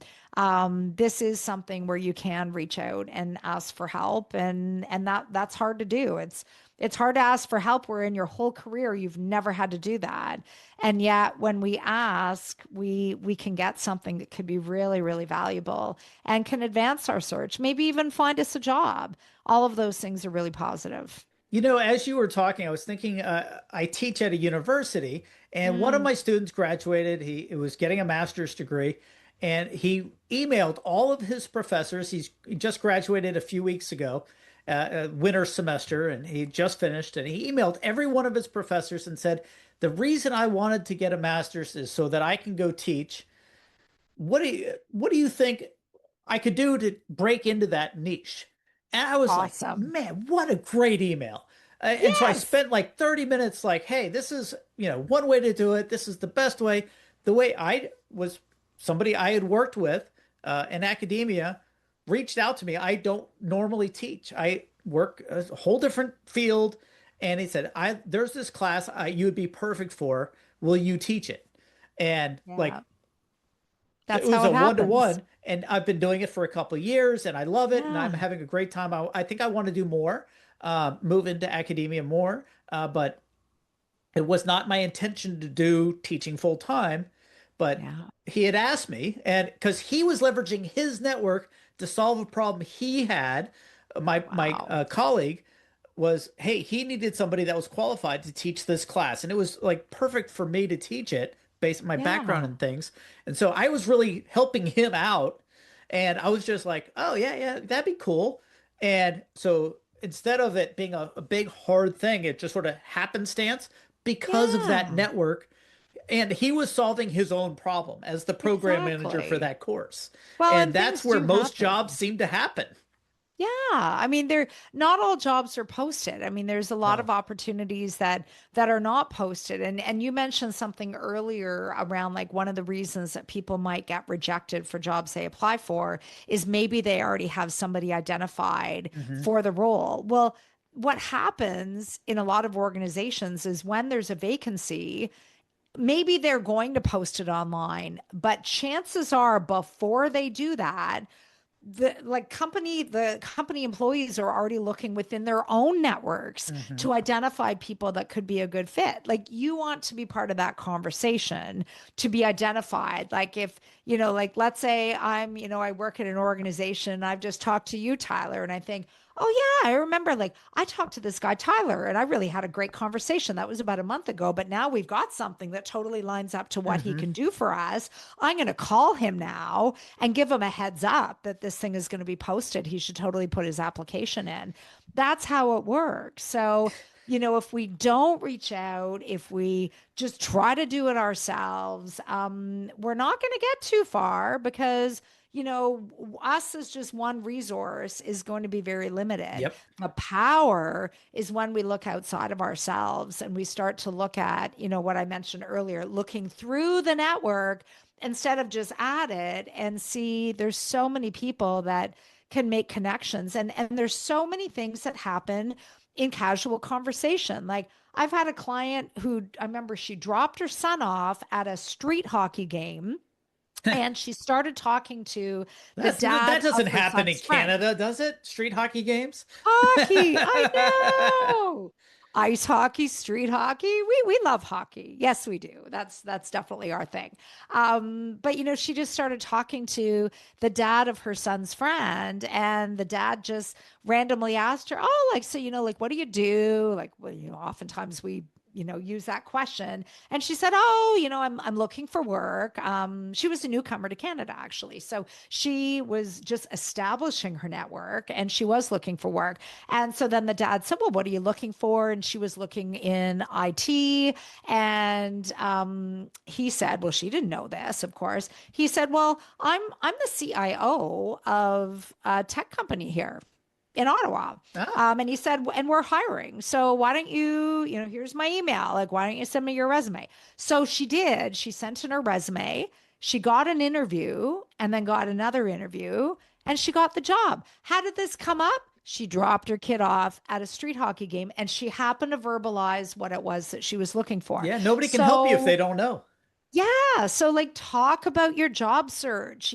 This is something where you can reach out and ask for help, and that's hard to do. It's hard to ask for help where in your whole career you've never had to do that. And yet when we ask, we can get something that could be really, really valuable and can advance our search, maybe even find us a job. All of those things are really positive. As you were talking, I was thinking, I teach at a university, and one of Mm, my students graduated. He was getting a master's degree, and he emailed all of his professors. He just graduated a few weeks ago, winter semester, and he just finished. And he emailed every one of his professors and said, "The reason I wanted to get a master's is so that I can go teach. What do you think I could do to break into that niche?" And I was like, awesome. man, what a great email. And so I Yes. spent like 30 minutes like, hey, this is, one way to do it. This is the best way. The way I was somebody I had worked with in academia reached out to me. I don't normally teach. I work a whole different field. And he said, there's this class you would be perfect for. Will you teach it? And like Yeah. it That's was how a it one to happens. one, and I've been doing it for a couple of years, and I love it, and I'm Yeah. having a great time. I think I want to do more, move into academia more, but it was not my intention to do teaching full time. But Yeah. he had asked me, and because he was leveraging his network to solve a problem he had, my Wow. colleague was, hey, he needed somebody that was qualified to teach this class. And it was like perfect for me to teach it based on my background Yeah. and things. And so I was really helping him out. And I was just like, oh, yeah, yeah, that'd be cool. And so instead of it being a big, hard thing, it just sort of happenstance because of that Yeah. network. And he was solving his own problem as the program manager for Exactly. that course. Well, And and that's things where do most jobs happen. seem to happen. Yeah, I mean, they're not all jobs are posted. I mean, there's a lot No. of opportunities that are not posted. And you mentioned something earlier around like one of the reasons that people might get rejected for jobs they apply for is maybe they already have somebody identified Hmm. for the role. Well, what happens in a lot of organizations is when there's a vacancy, maybe they're going to post it online, but chances are before they do that, the company employees are already looking within their own networks Hmm. to identify people that could be a good fit. Like you want to be part of that conversation to be identified. Like if, like let's say I work at an organization, I've just talked to you, Tyler, and I think, oh yeah, I remember like I talked to this guy Tyler and I really had a great conversation. That was about a month ago, but now we've got something that totally lines up to what he Hmm. can do for us. I'm going to call him now and give him a heads up that this thing is going to be posted. He should totally put his application in. That's how it works. So, if we don't reach out, if we just try to do it ourselves, we're not going to get too far because us as just one resource is going to be very limited. Yep. The power is when we look outside of ourselves and we start to look at, what I mentioned earlier, looking through the network instead of just at it and see there's so many people that can make connections and there's so many things that happen in casual conversation. Like I've had a client who I remember she dropped her son off at a street hockey game and she started talking to the That dad of doesn't her happen in son's friend. Canada, does it? Street hockey games? Hockey, I know. Ice hockey, street hockey. We love hockey. Yes, we do. That's definitely our thing. But she just started talking to the dad of her son's friend, and the dad just randomly asked her, "Oh, like so, like what do you do?" Like, well, oftentimes we use that question. And she said, "Oh, I'm looking for work." She was a newcomer to Canada, actually. So she was just establishing her network and she was looking for work. And so then the dad said, "Well, what are you looking for?" And she was looking in IT. And he said, well, she didn't know this, of course. He said, "Well, I'm the CIO of a tech company here in Ottawa." Ah, And he said, and we're hiring. So why don't you, here's my email. Like, why don't you send me your resume? So she did. She sent in her resume. She got an interview and then got another interview and she got the job. How did this come up? She dropped her kid off at a street hockey game and she happened to verbalize what it was that she was looking for. yeah, nobody can help you if they So don't know. Yeah. So, like, talk about your job search,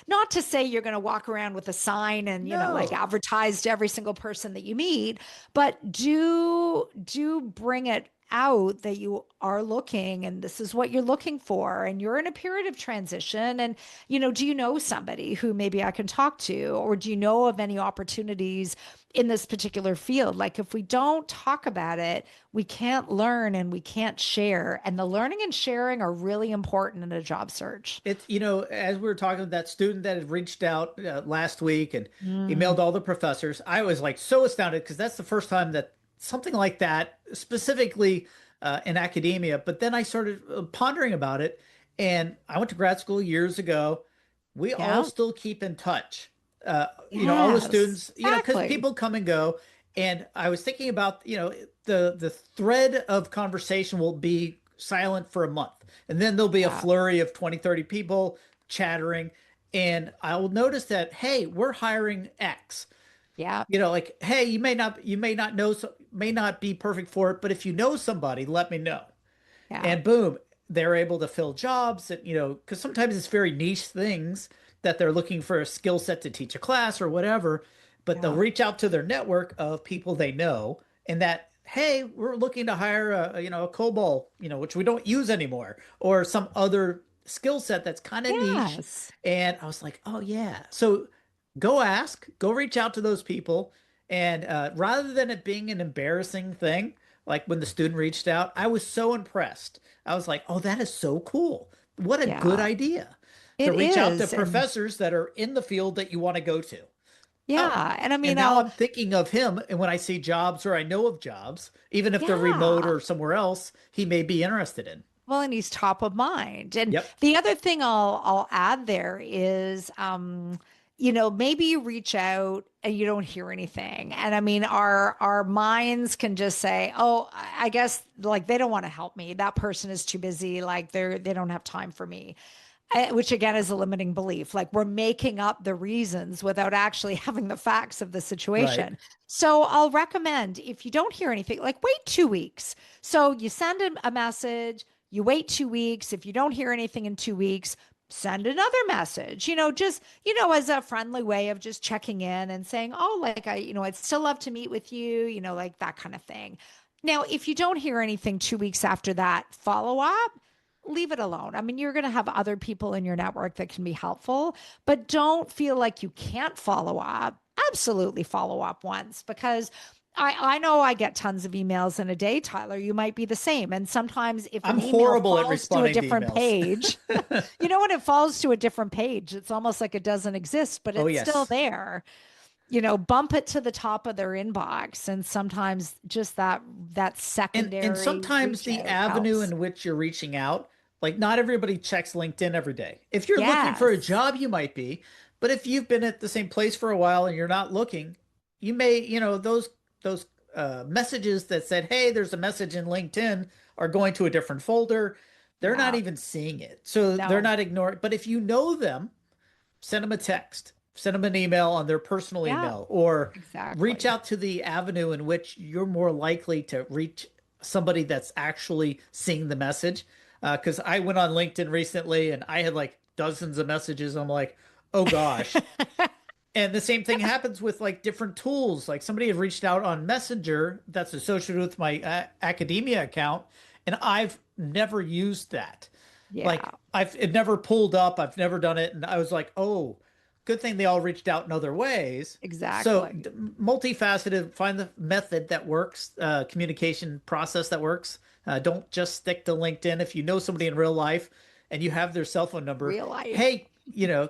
not to say you're going to walk around with a sign and, like No. advertise to every single person that you meet, but do bring it out that you are looking and this is what you're looking for. And you're in a period of transition. And, do you know somebody who maybe I can talk to, or do you know of any opportunities in this particular field? Like, if we don't talk about it, we can't learn and we can't share. And the learning and sharing are really important in a job search. It's, as we were talking with that student that had reached out last week and emailed Mm, all the professors, I was like so astounded because that's the first time that something like that, specifically in academia. But then I started pondering about it, and I went to grad school years ago. We all yeah. still keep in touch. All the Yes, students, because exactly. people come and go. And I was thinking about, the thread of conversation will be silent for a month. And then there'll be a Yeah. flurry of 20, 30 people chattering. And I'll notice that, hey, we're hiring X. Yeah. Like, hey, you may not know, may not be perfect for it, but if you know somebody, let me know. Yeah. And boom, they're able to fill jobs that, because sometimes it's very niche things that they're looking for a skill set to teach a class or whatever, but they'll Yeah. reach out to their network of people they know and that, hey, we're looking to hire a COBOL, which we don't use anymore, or some other skill set that's kind of niche. Yes. And I was like, oh yeah. So go ask, go reach out to those people. And rather than it being an embarrassing thing, like when the student reached out, I was so impressed. I was like, oh, that is so cool. What a good Yeah. idea to It reach out to is. And professors that are in the field that you want to go to. Oh, yeah. And I and mean, now I'm thinking of him. And when I see jobs or I know of jobs, even if they're remote yeah. or somewhere else, he may be interested in. Well, and he's top of mind. And Yep. the other thing I'll add there is, maybe you reach out and you don't hear anything. And I mean, our minds can just say, "Oh, I guess like they don't want to help me. That person is too busy. Like they don't have time for me." Which again is a limiting belief. Like we're making up the reasons without actually having the facts of the Right. situation. So I'll recommend if you don't hear anything, like wait 2 weeks. So you send him a message, you wait 2 weeks. If you don't hear anything in 2 weeks, send another message, just, as a friendly way of just checking in and saying, oh, like I'd still love to meet with you, like that kind of thing. Now, if you don't hear anything 2 weeks after that follow up, leave it alone. I mean, you're going to have other people in your network that can be helpful, but don't feel like you can't follow up. Absolutely follow up once because I know I get tons of emails in a day, Tyler. You might be the same. And sometimes if I'm an email horrible at falls to a responding to different emails. page, when it falls to a different page, it's almost like it doesn't exist, but Oh, it's still yes. there. Bump it to the top of their inbox. And sometimes just that And secondary sometimes reach the out avenue helps. in which you're reaching out, like not everybody checks LinkedIn every day. If you're looking for a Yes. job, you might be, but if you've been at the same place for a while and you're not looking, you may, those messages that said, "Hey, there's a message in LinkedIn," are going to a different folder. They're not Yeah. even seeing it, so they're No. not ignoring. But if you know them, send them a text, send them an email on their personal Yeah. email, or reach Exactly. out to the avenue in which you're more likely to reach somebody that's actually seeing the message. Because I went on LinkedIn recently and I had like dozens of messages. I'm like, oh gosh. And the same thing happens with like different tools. Like somebody had reached out on Messenger that's associated with my academia account, and I've never used that. Yeah. Like it never pulled up. I've never done it, and I was like, oh, good thing they all reached out in other ways. So Exactly. multifaceted. Find the method that works, communication process that works. Don't just stick to LinkedIn. If you know somebody in real life and you have their cell phone number, Real life. hey,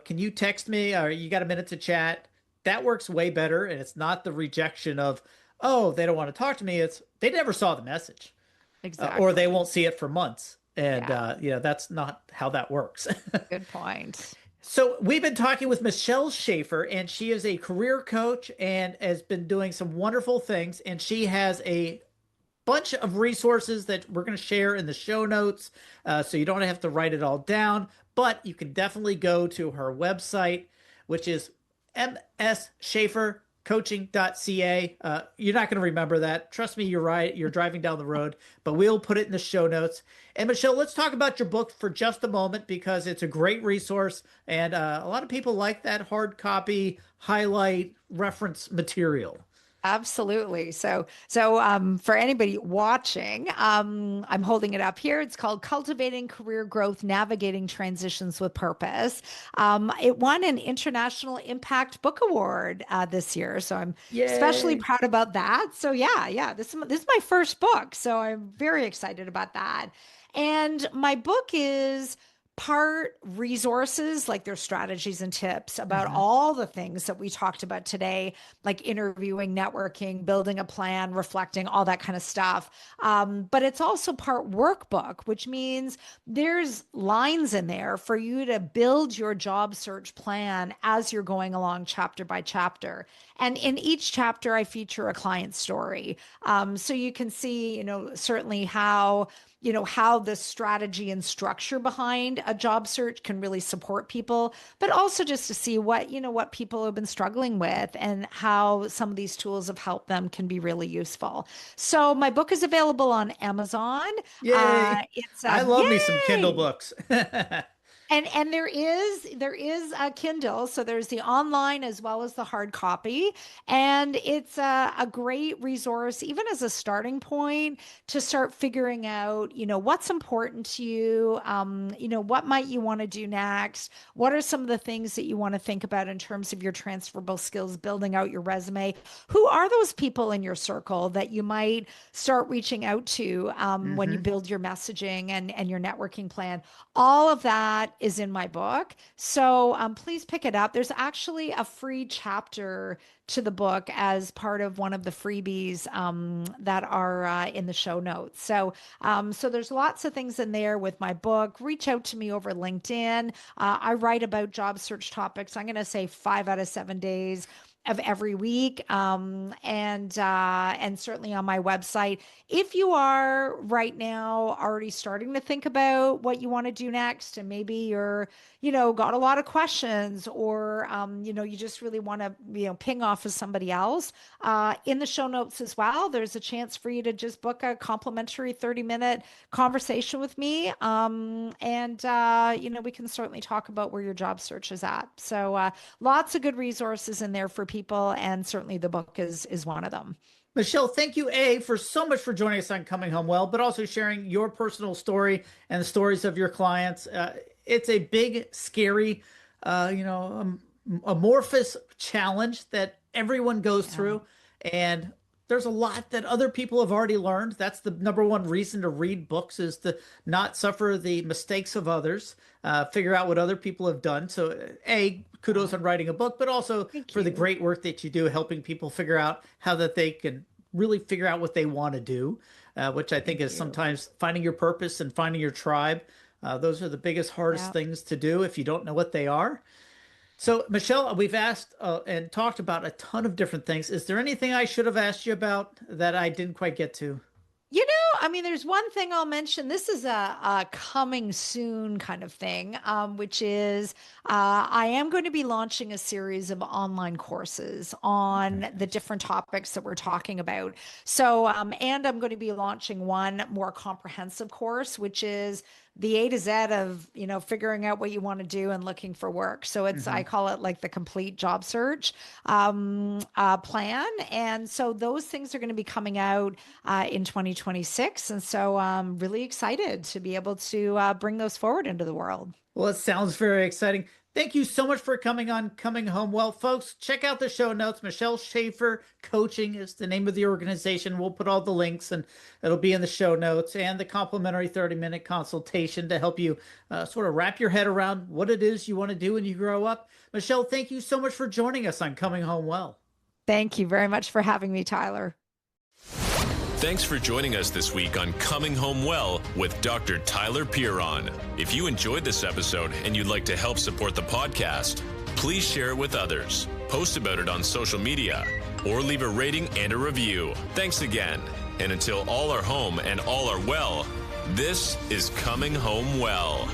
can you text me or you got a minute to chat? That works way better. And it's not the rejection of, oh, they don't want to talk to me. It's they never saw the message or they Exactly. won't see it for months. And, Yeah. that's not how that works. Good point. So we've been talking with Michelle Schafer, and she is a career coach and has been doing some wonderful things. And she has a bunch of resources that we're going to share in the show notes. So you don't have to write it all down, but you can definitely go to her website, which is msschafercoaching.com. schafercoaching.ca. You're not going to remember that. Trust me, you're right. You're driving down the road, but we'll put it in the show notes. And Michelle, let's talk about your book for just a moment because it's a great resource. And a lot of people like that hard copy, highlight, reference material. Absolutely. So for anybody watching, I'm holding it up here. It's called Cultivating Career Growth, Navigating Transitions with Purpose. It won an International Impact Book Award this year. So I'm especially proud about that. So this is my first book. So I'm very excited about that. And my book is part resources, like their strategies and tips about all the things that we talked about today, like interviewing, networking, building a plan, reflecting, all that kind of stuff. But it's also part workbook, which means there's lines in there for you to build your job search plan as you're going along chapter by chapter. And in each chapter, I feature a client story. So you can see, certainly how the strategy and structure behind a job search can really support people, but also just to see what people have been struggling with and how some of these tools have helped them can be really useful. So my book is available on Amazon. Yay. I love me some Kindle books. And there is a Kindle, so there's the online as well as the hard copy, and it's a great resource even as a starting point to start figuring out what's important to you, what might you want to do next, what are some of the things that you want to think about in terms of your transferable skills, building out your resume, who are those people in your circle that you might start reaching out to when you build your messaging and your networking plan. All of that is in my book. So please pick it up. There's actually a free chapter to the book as part of one of the freebies that are in the show notes. So there's lots of things in there with my book. Reach out to me over LinkedIn. I write about job search topics. I'm going to say 5 out of 7 days of every week, and certainly on my website. If you are right now already starting to think about what you want to do next, and maybe you're, got a lot of questions, or you just really want to, ping off of somebody else, in the show notes as well, there's a chance for you to just book a complimentary 30-minute conversation with me, and we can certainly talk about where your job search is at. So lots of good resources in there for people, and certainly the book is one of them. Michelle, thank you, for so much for joining us on Coming Home Well, but also sharing your personal story and the stories of your clients. It's a big, scary, amorphous challenge that everyone goes through. And there's a lot that other people have already learned. That's the number one reason to read books, is to not suffer the mistakes of others, figure out what other people have done. So kudos on writing a book, but also for the great work that you do, helping people figure out how that they can really figure out what they want to do, which I think is sometimes finding your purpose and finding your tribe. Those are the biggest, hardest things to do if you don't know what they are. So, Michelle, we've asked and talked about a ton of different things. Is there anything I should have asked you about that I didn't quite get to? There's one thing I'll mention. This is a coming soon kind of thing, which is I am going to be launching a series of online courses on the different topics that we're talking about. So, and I'm going to be launching one more comprehensive course, which is the A to Z of, figuring out what you want to do and looking for work. So it's, I call it like the complete job search plan. And so those things are going to be coming out in 2026. And so I'm really excited to be able to bring those forward into the world. Well, it sounds very exciting. Thank you so much for coming on Coming Home Well. Folks, check out the show notes. Michelle Schafer Coaching is the name of the organization. We'll put all the links, and it'll be in the show notes, and the complimentary 30-minute consultation to help you sort of wrap your head around what it is you want to do when you grow up. Michelle, thank you so much for joining us on Coming Home Well. Thank you very much for having me, Tyler. Thanks for joining us this week on Coming Home Well with Dr. Tyler Piron. If you enjoyed this episode and you'd like to help support the podcast, please share it with others, post about it on social media, or leave a rating and a review. Thanks again. And until all are home and all are well, this is Coming Home Well.